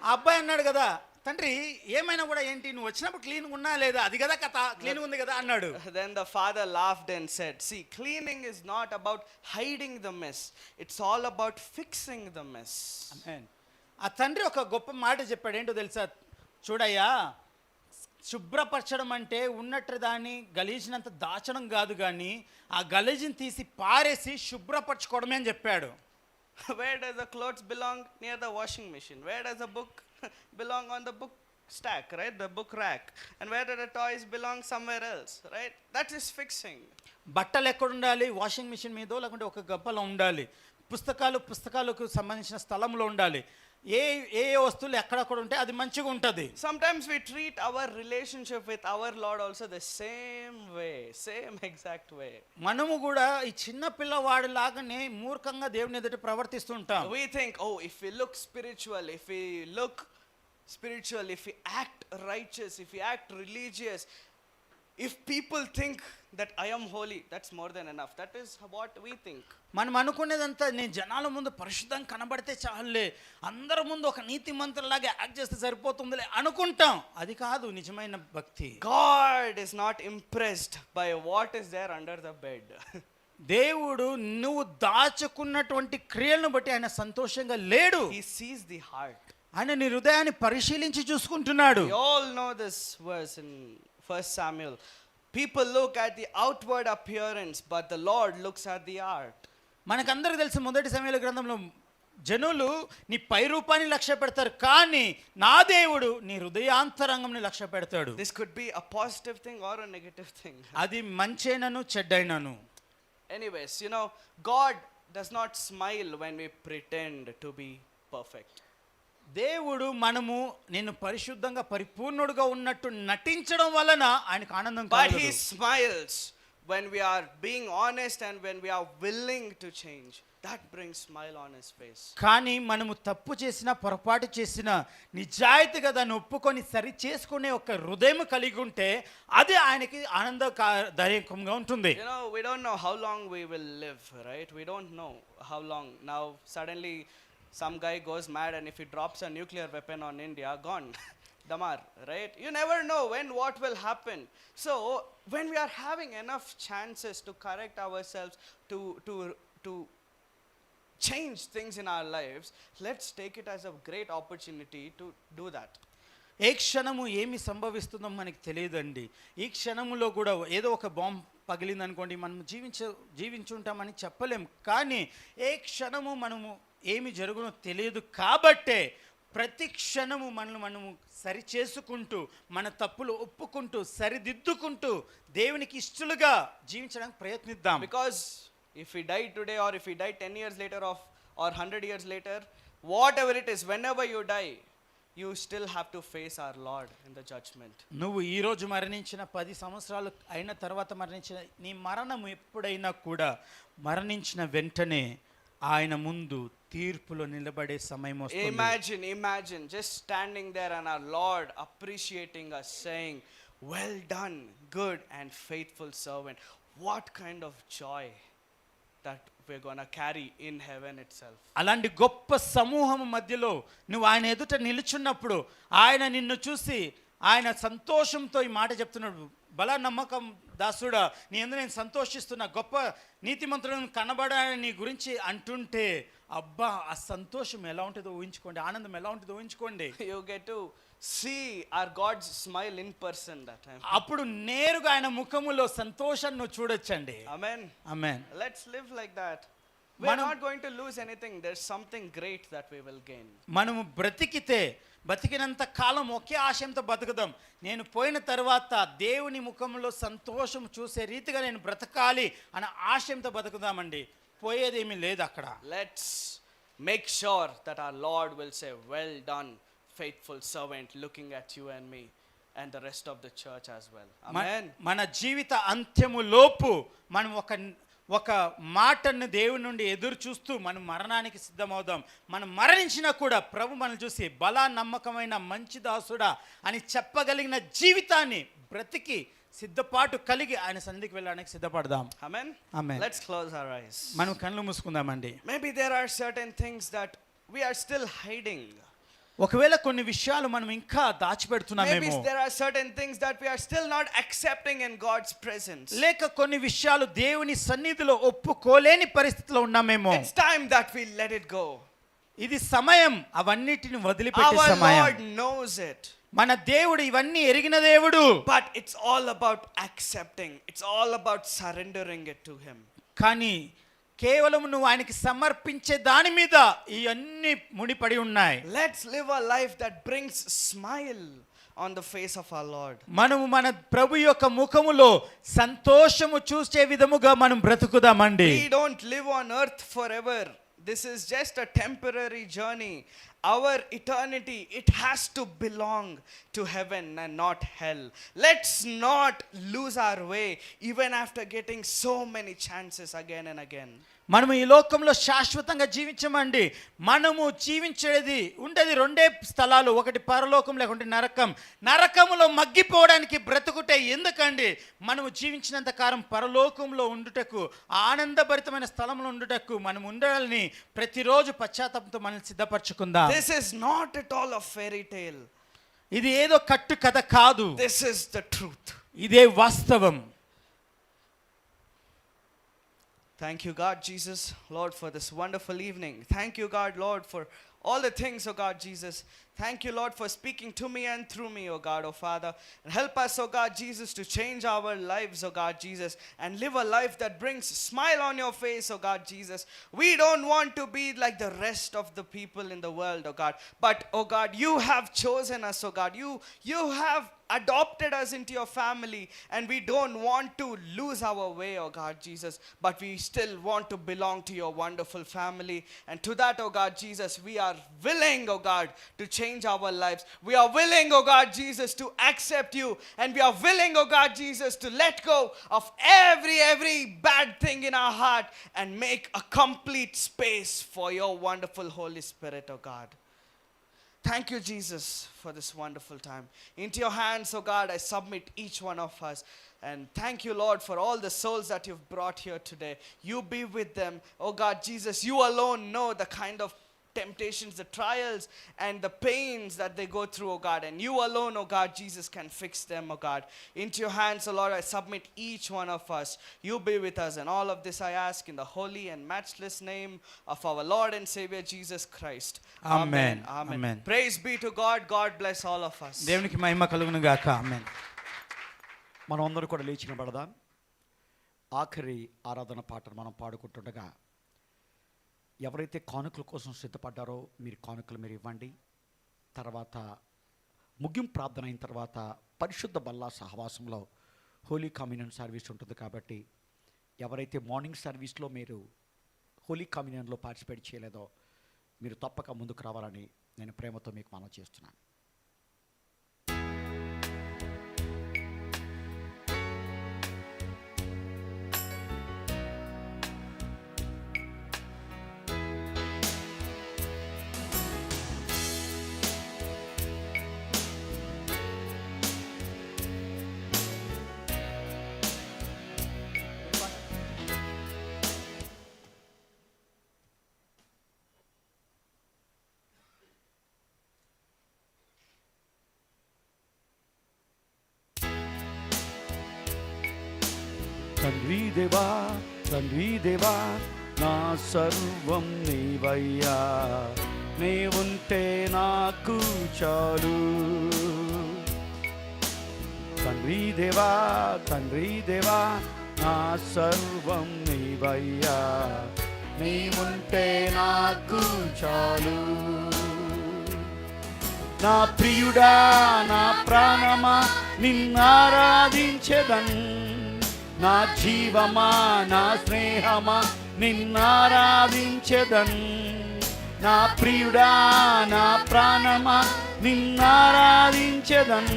ఆ అబ్బాయి అన్నాడు కదా, తండ్రి ఏమైనా కూడా ఏంటి, నువ్వు వచ్చినప్పుడు క్లీన్ ఉన్నా లేదా, అది కదా కథ, క్లీన్ ఉంది కదా అన్నాడు. Then the father laughed and said, see, cleaning is not about hiding the mess, it's all about fixing the mess. ఆ తండ్రి ఒక గొప్ప మాట చెప్పాడు, ఏంటో తెలుసా, చూడయ్యా, శుభ్రపరచడం అంటే ఉన్నట్టు దాన్ని గలీజినంత దాచడం కాదు, కానీ ఆ గలీజిని తీసి పారేసి శుభ్రపరచుకోవడమే అని చెప్పాడు. Where does the clothes belong? Near the washing machine. Where does the book belong? On the book stack, right? The book rack. And where do the toys belong? Somewhere else, right? That is fixing. బట్టలు ఎక్కడ ఉండాలి? Washing machine మీదో లేకుంటే ఒక గబ్బలో ఉండాలి. పుస్తకాలకు సంబంధించిన స్థలంలో ఉండాలి. ఏ ఏ వస్తువులు ఎక్కడెక్కడ ఉంటే అది మంచిగా ఉంటుంది. Sometimes we treat our relationship with our Lord also the same way, same exact way. మనము కూడా ఈ చిన్న పిల్లవాడి లాగానే మూర్ఖంగా దేవుని ఎదుట ప్రవర్తిస్తుంటాం. We think, oh, if we look spiritual, if we act righteous, if we act religious, if people think that I am holy, that's more than enough. That is what we think. మనం అనుకునేదంతా నేను జనాల ముందు పరిశుద్ధంగా కనబడితే చాలులే, అందరి ముందు ఒక నీతిమంతులాగా యాక్ట్ చేస్తే సరిపోతుందిలే అనుకుంటాం. అది కాదు నిజమైన భక్తి. God is not impressed by what is there under the bed. దేవుడు నువ్వు దాచుకున్నటువంటి క్రియలను బట్టి ఆయన సంతోషంగా లేడు. He sees the heart. ఆయన నీ హృదయాన్ని పరిశీలించి చూసుకుంటున్నాడు. We all know this verse in 1 Samuel. People look at the outward appearance, but the Lord looks at the heart. మనకందరికి తెలుసు మొదటి సమూయేలు గ్రంథంలో జనులు నీ పై రూపాన్ని లక్ష్య పెడతారు, కానీ నా దేవుడు నీ హృదయాంతరంగంని లక్ష్య పెడతాడు. This could be a positive thing or a negative thing. అది మంచేనను చెడ్డైనను. Anyways, God does not smile when we pretend to be perfect. దేవుడు మనము నేను పరిశుద్ధంగా పరిపూర్ణుడుగా ఉన్నట్టు నటించడం వలన ఆయనకు ఆనందం But కలగదు. he smiles when we are being honest and when we are willing to change. That brings smile on his face. కానీ మనము తప్పు చేసినా పొరపాటు చేసినా నిజాయితీగా దాన్ని ఒప్పుకొని సరి చేసుకునే ఒక హృదయం కలిగి ఉంటే అది ఆయనకి ఆనందదాయకంగా ఉంటుంది. We don't know how long we will live, right? We don't know how long. Now suddenly some guy goes mad and if he drops a nuclear weapon on India, gone. Damar, right? You never know what will happen. So when we are having enough chances to correct ourselves, to change things in our lives, let's take it as a great opportunity to do that. ఏ క్షణము ఏమి సంభవిస్తుందో మనకి తెలియదండి. ఈ క్షణములో కూడా ఏదో ఒక bomb పగిలిందనుకోండి, మనం జీవించుంటామని చెప్పలేం. కానీ ఏ క్షణము మనము ఏమి జరుగునో తెలియదు. కాబట్టే ప్రతి క్షణము మనము సరి చేసుకుంటూ మన తప్పులు ఒప్పుకుంటూ సరిదిద్దుకుంటూ దేవునికి ఇష్టలుగా జీవించడానికి ప్రయత్నిద్దాం. Because if we die today or if we die 10 years later or 100 years later, whatever it is, whenever you die, you still have to face our Lord in the judgment. నువ్వు ఈ రోజు మరణించిన 10 సంవత్సరాలు అయిన తర్వాత మరణించిన నీ మరణం ఎప్పుడైనా కూడా మరణించిన వెంటనే ఆయన ముందు తీర్పులో నిలబడే సమయం వస్తుంది. Imagine just standing there and our Lord appreciating us, saying, well done, good and faithful servant. What kind of joy that we're going to carry in heaven itself. అలాంటి గొప్ప సమూహం మధ్యలో నువ్వు ఆయన ఎదుట నిలుచున్నప్పుడు ఆయన నిన్ను చూసి ఆయన సంతోషంతో ఈ మాట చెప్తున్నాడు, బలా నమ్మకం దాసుడా, నీ యందు నేను సంతోషిస్తున్నా, గొప్ప నీతిమంతులను కనబడాలని నీ గురించి అంటుంటే అబ్బా ఆ సంతోషం ఎలా ఉంటుందో ఊహించుకోండి, ఆనందం ఎలా ఉంటుందో ఊహించుకోండి. You get to see our God's smile in person that time. అప్పుడు నేరుగా ఆయన ముఖములో సంతోషాన్ని నువ్వు చూడొచ్చండి. Amen. Amen. Let's live like that. We're not going to lose anything. There's something great that we will gain. మనము బతికినంత కాలం ఒకే ఆశయంతో బతుకుదాం. నేను పోయిన తర్వాత దేవుని ముఖంలో సంతోషం చూసే రీతిగా నేను బ్రతకాలి అన్న ఆశయంతో బతుకుదామండి. పోయేదేమీ లేదు అక్కడ. Let's make sure that our Lord will say, well done, faithful servant, looking at you and me and the rest of the church as well. Amen. మన జీవిత అంత్యము లోపు మనం ఒక మాటను దేవుని నుండి ఎదురు చూస్తూ మనం మరణానికి సిద్ధమవుదాం. మనం మరణించినా కూడా ప్రభు మనల్ని చూసి బలా నమ్మకమైన మంచి దాసుడా అని చెప్పగలిగిన జీవితాన్ని బ్రతికి సిద్ధపాటు కలిగి ఆయన సన్నిధికి వెళ్ళడానికి సిద్ధపడదాం. Amen. Amen. Let's close our eyes. మనం కళ్ళు మూసుకుందామండి. Maybe there are certain things that we are still hiding. ఒకవేళ కొన్ని విషయాలు మనం ఇంకా Maybe దాచిపెడుతున్నామేమో, there are certain things that we are still not accepting in God's presence. లేక కొన్ని విషయాలు దేవుని సన్నిధిలో ఒప్పుకోలేని పరిస్థితిలో ఉన్నామేమో. It's time that we let it go. ఇది సమయం అవన్నిటిని వదిలిపెట్టే Our సమయం. Lord knows it. మన దేవుడు ఇవన్నీ ఎరిగిన దేవుడు. But it's all about accepting. It's all about surrendering it to Him. కానీ కేవలం నువ్వు ఆయనకి సమర్పించే దాని మీద ఇవన్నీ ముడిపడి ఉన్నాయి. Let's live a life that brings smile on the face of our Lord. మనము మన ప్రభు యొక్క ముఖములో సంతోషము చూసే విధముగా మనం బ్రతుకుదామండి. We don't live on earth forever. This is just a temporary journey. Our eternity, it has to belong to heaven and not hell. Let's not lose our way even after getting so many chances again and again. మనము ఈ లోకంలో శాశ్వతంగా జీవించమండి. మనము జీవించేది ఉండేది రెండే స్థలాలు, ఒకటి పరలోకం లేకుంటే నరకం. నరకములో మగ్గిపోవడానికి బ్రతుకుటే ఎందుకండి? మనము జీవించినంత కాలం పరలోకంలో ఉండుటకు, ఆనందభరితమైన స్థలంలో ఉండుటకు మనం ఉండాలని ప్రతిరోజు పశ్చాత్తాపంతో మనల్ని సిద్ధపరచుకుందాం. This is not at all a fairy tale. ఇది ఏదో కట్టు కథ కాదు, This is the truth. ఇదే వాస్తవం. Thank you, God, Jesus, Lord, for this wonderful evening. Thank you, God, Lord, for all the things, oh God, Jesus. Thank you, Lord, for speaking to me and through me, oh God, oh Father. And help us, oh God, Jesus, to change our lives, oh God, Jesus, and live a life that brings a smile on your face, oh God, Jesus. We don't want to be like the rest of the people in the world, oh God. But, oh God, you have chosen us, oh God. You have adopted us into your family, and we don't want to lose our way, oh God, Jesus, but we still want to belong to your wonderful family. And to that, oh God, Jesus, we are willing, oh God, to change our lives. We are willing, oh God, Jesus, to accept you, and we are willing, oh God, Jesus, to let go of every bad thing in our heart and make a complete space for your wonderful Holy Spirit, oh God. Thank you, Jesus, for this wonderful time. Into your hands, oh God, I submit each one of us. And thank you, Lord, for all the souls that you've brought here today. You be with them. Oh God, Jesus, you alone know the kind of temptations, the trials, and the pains that they go through, oh God. And you alone, oh God, Jesus, can fix them, oh God. Into your hands, oh Lord, I submit each one of us. You be with us. And all of this I ask in the holy and matchless name of our Lord and Savior, Jesus Christ. Amen. Amen. Amen. Praise be to God. God bless all of us. దేవునికి మహిమ కలుగును గాక. ఆమేన్. మనం అందరూ కూడా లేచి నిలబడదాం. ఆఖరి ఆరాధన పాటను మనం పాడుకుంటుండగా ఎవరైతే కానుకల కోసం సిద్ధపడ్డారో మీరు కానుకలు మీరు ఇవ్వండి. తర్వాత ముగింపు ప్రార్థన అయిన తర్వాత పరిశుద్ధ బల్లా సహవాసంలో హోలీ కమ్యూనియన్ సర్వీస్ ఉంటుంది కాబట్టి ఎవరైతే మార్నింగ్ సర్వీస్లో మీరు హోలీ కమ్యూనియన్లో పార్టిసిపేట్ చేయలేదో మీరు తప్పక ముందుకు రావాలని నేను ప్రేమతో మీకు మనవి చేస్తున్నాను. తండ్రి దేవా తండ్రి దేవా నా సర్వం నీవయ్యా, నీవుంటే నాకు చాలు. తండ్రి దేవా నా సర్వం నీవయ్యా, నీవుంటే నాకు చాలు. నా ప్రియుడా నా ప్రాణమా నిన్నారాధించెదన్, నా జీవమా నా స్నేహమా నిన్నారాధించెదన్. నా ప్రియుడా నా ప్రాణమా నిన్నారాధించెదన్,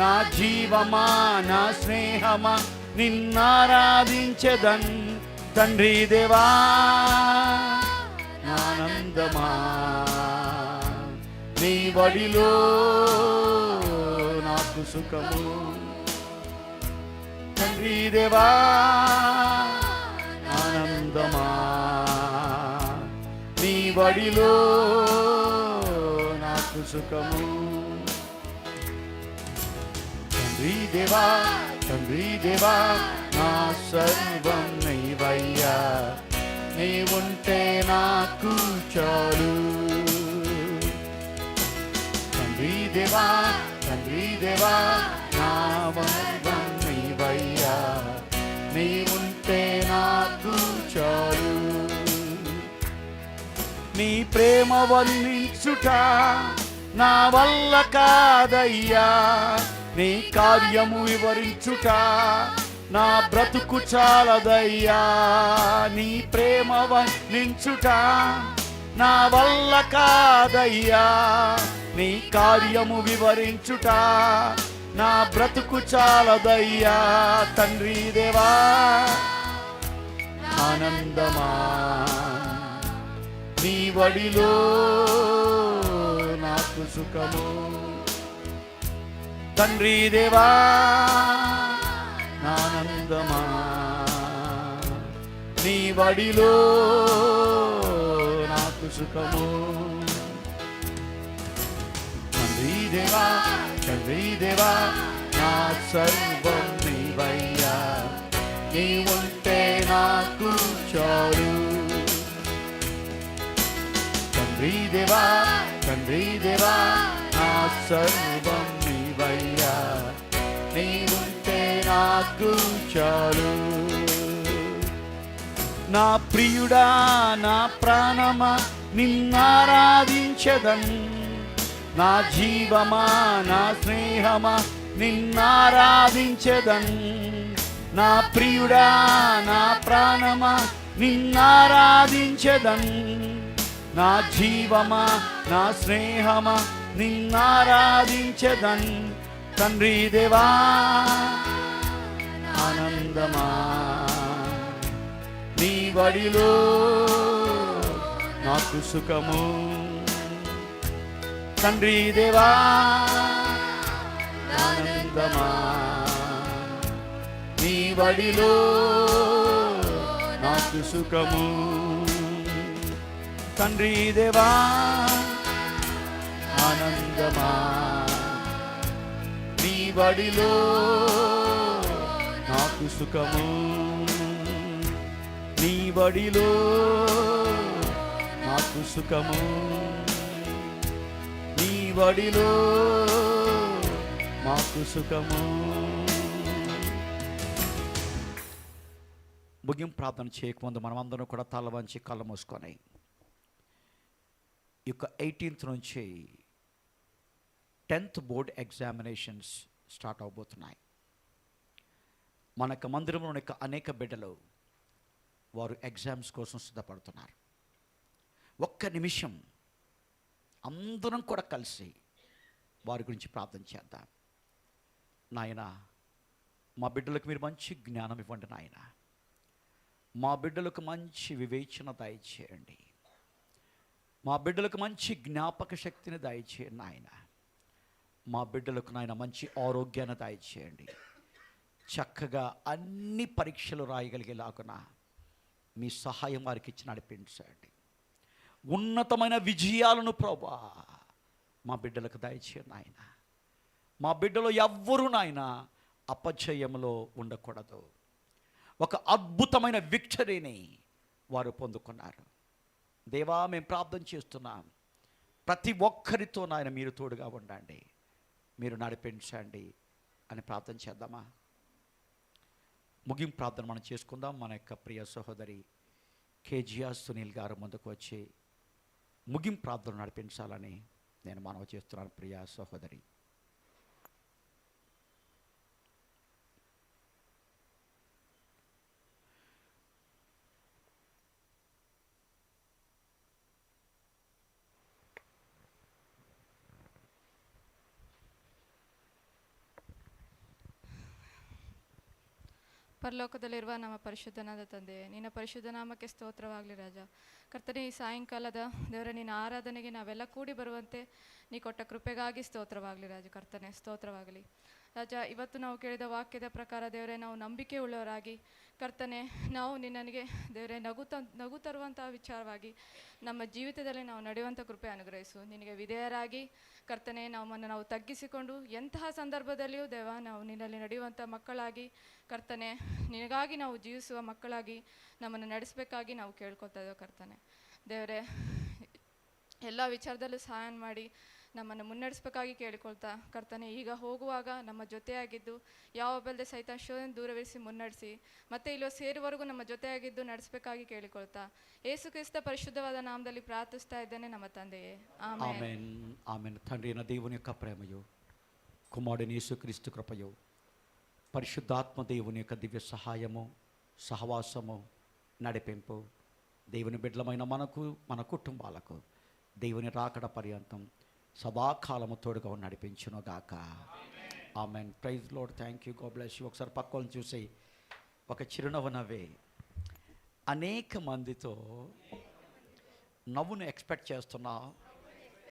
నా జీవమా నా స్నేహమా నిన్నారాధించెదన్. తండ్రి దేవా ఆనందమా నీ వడిలో నాకు సుఖము. తండ్రి దేవా ఆనందమా నీ వడిలో నాకు సుఖము. తండ్రి దేవా నా సర్వం నీవయ్యా, నీవుంటే నాకు చాలు. తండ్రి దేవా నా సర్వం నీవయ్యా, నీవుంటే నాకు చాలు. నీ ప్రేమ వర్ణించుట నా వల్ల కాదయ్యా నీ కార్యము వివరించుట, నా బ్రతుకు చాలదయ్యా నీ ప్రేమ వర్ణించుట, నా వల్ల కాదయ్యా నీ కార్యము వివరించుట, నా బ్రతుకు చాలదయ్యా తండ్రి దేవా. ఆనందమా నీ వడిలో నాకు సుఖము, తండ్రి దేవా ఆనందమా నీ వడిలో నాకు సుఖము, తండ్రి దేవా తండ్రి దేవా నా సర్వం నీవయ్యా, నీ ఉంటే నాకు చాలు. తండ్రి దేవా తండ్రి దేవా నా సర్వం నీవయ్యా, నీ ఉంటే నాకు చాలు. నా ప్రియుడా నా ప్రాణమా నిన్నారాధించెదన్, నా జీవమా నా స్నేహమా నిన్నారాధించెదన్, నా ప్రియుడా నా ప్రాణమా నిన్నారాధించెదన్, నా జీవమా నా స్నేహమా నిన్నారాధించెదన్, తండ్రి దేవా ఆనందమా నీ వడిలో నాకు సుఖము, తండ్రి దేవా ఆనందమా నీ వడిలో నాకు సుఖము, తండ్రి దేవా ఆనందమా నీ వడిలో నాకు సుఖము, నీ వడిలో నాకు సుఖము, నీ వడిలో మాకు సుఖము. ముగింపు ప్రార్థన చేయకముందు మనమందరం కూడా తల వంచి కళ్ళు మూసుకొని ఈ యొక్క 18th నుంచి 10th బోర్డ్ ఎగ్జామినేషన్స్ స్టార్ట్ అవబోతున్నాయి. మన యొక్క మందిరంలో ఉన్న అనేక బిడ్డలు వారు ఎగ్జామ్స్ కోసం సిద్ధపడుతున్నారు. ఒక్క నిమిషం అందరం కూడా కలిసి వారి గురించి ప్రార్థన చేద్దాం. నాయన మా బిడ్డలకు మీరు మంచి జ్ఞానం ఇవ్వండి నాయన, మా బిడ్డలకు మంచి వివేచన దయచేయండి, మా బిడ్డలకు మంచి జ్ఞాపక శక్తిని దయచేయండి నాయన, మా బిడ్డలకు నాయన మంచి ఆరోగ్యాన్ని దయచేయండి, చక్కగా అన్ని పరీక్షలు రాయగలిగేలాగున మీ సహాయం వారికి ఇచ్చి నడిపించండి. ఉన్నతమైన విజయాలను ప్రభా మా బిడ్డలకు దయచేయండి నాయన. మా బిడ్డలో ఎవ్వరూ నాయన అపజయంలో ఉండకూడదు. ఒక అద్భుతమైన విక్టరీని వారు పొందుకున్నారు. దేవా మేము ప్రార్థన చేస్తున్నాం, ప్రతి ఒక్కరితో నాయన మీరు తోడుగా ఉండండి, మీరు నడిపించండి అని ప్రార్థన చేద్దామా? ముగింపు ప్రార్థన మనం చేసుకుందాం. మన యొక్క ప్రియ సహోదరి కేజీఆర్ సునీల్ గారు ముందుకు వచ్చి ముగింపు ప్రార్థన నడిపించాలని నేను మనవి చేస్తున్నాను. ప్రియ సహోదరి. ಪರಲೋಕದಲ್ಲಿರುವ ನಮ್ಮ ಪರಿಶುದ್ಧನಾದ ತಂದೆ, ನಿನ್ನ ಪರಿಶುದ್ಧ ನಾಮಕ್ಕೆ ಸ್ತೋತ್ರವಾಗಲಿ ರಾಜ. ಕರ್ತನೇ, ಈ ಸಾಯಂಕಾಲದ ದೇವರ ನಿನ್ನ ಆರಾಧನೆಗೆ ನಾವೆಲ್ಲ ಕೂಡಿ ಬರುವಂತೆ ನೀ ಕೊಟ್ಟ ಕೃಪೆಗಾಗಿ ಸ್ತೋತ್ರವಾಗಲಿ ರಾಜ. ಕರ್ತನೇ ಸ್ತೋತ್ರವಾಗಲಿ ರಾಜ. ಇವತ್ತು ನಾವು ಕೇಳಿದ ವಾಕ್ಯದ ಪ್ರಕಾರ ದೇವರೇ, ನಾವು ನಂಬಿಕೆ ಉಳ್ಳವರಾಗಿ ಕರ್ತನೆ, ನಾವು ನಿನ್ನನಿಗೆ ದೇವರೇ ನಗು ತರುವಂಥ ವಿಚಾರವಾಗಿ ನಮ್ಮ ಜೀವಿತದಲ್ಲಿ ನಾವು ನಡೆಯುವಂಥ ಕೃಪೆ ಅನುಗ್ರಹಿಸು. ನಿನಗೆ ವಿಧೇಯರಾಗಿ ಕರ್ತನೆ, ನಾವು ತಗ್ಗಿಸಿಕೊಂಡು ಎಂತಹ ಸಂದರ್ಭದಲ್ಲಿಯೂ ದೇವ ನಾವು ನಿನ್ನಲ್ಲಿ ನಡೆಯುವಂಥ ಮಕ್ಕಳಾಗಿ ಕರ್ತನೆ, ನಿನಗಾಗಿ ನಾವು ಜೀವಿಸುವ ಮಕ್ಕಳಾಗಿ ನಮ್ಮನ್ನು ನಡೆಸಬೇಕಾಗಿ ನಾವು ಕೇಳ್ಕೊತಾ ಇದ್ದೇವೆ ಕರ್ತನೆ. ದೇವರೇ, ಎಲ್ಲ ವಿಚಾರದಲ್ಲೂ ಸಹಾಯ ಮಾಡಿ ನಮ್ಮನ್ನು ಮುನ್ನಡೆಸಬೇಕಾಗಿ ಕೇಳಿಕೊಳ್ತಾ ಕರ್ತನೆ, ಈಗ ಹೋಗುವಾಗ ನಮ್ಮ ಜೊತೆಯಾಗಿದ್ದು ಯಾವ ಬೆಲ್ಲದೆ ಸಹಿತ ಶೋಧನೆ ದೂರವಿರಿಸಿ ಮುನ್ನಡೆಸಿ ಮತ್ತೆ ಇಲ್ಲಿ ಸೇರುವವರೆಗೂ ನಮ್ಮ ಜೊತೆಯಾಗಿದ್ದು ನಡೆಸಬೇಕಾಗಿ ಕೇಳಿಕೊಳ್ತಾ ಯೇಸು ಕ್ರಿಸ್ತ ಪರಿಶುದ್ಧವಾದ ನಾಮದಲ್ಲಿ ಪ್ರಾರ್ಥಿಸ್ತಾ ಇದ್ದೇನೆ ನಮ್ಮ ತಂದೆಯೇ, ಆಮೆನ್. Amen amen. తండ్రి అయిన దేవుని యొక్క ప్రేమయు, కుమారుడైన యేసుక్రీస్తు కృపయు, పరిశుద్ధాత్మ దేవుని యొక్క దివ్య సహాయము, సహవాసము, నడిపింపు దేవుని బిడ్డలమైన మనకు, మన కుటుంబాలకు దేవుని రాకడ పర్యంతం సదాకాలము తోడుగా నడిపించును గాక. Amen. Praise Lord. Thank you. God bless you. ఒకసారి పక్కన చూసి ఒక చిరునవ్వు నవ్వే. అనేక మందితో నవ్వును ఎక్స్పెక్ట్ చేస్తున్నావు,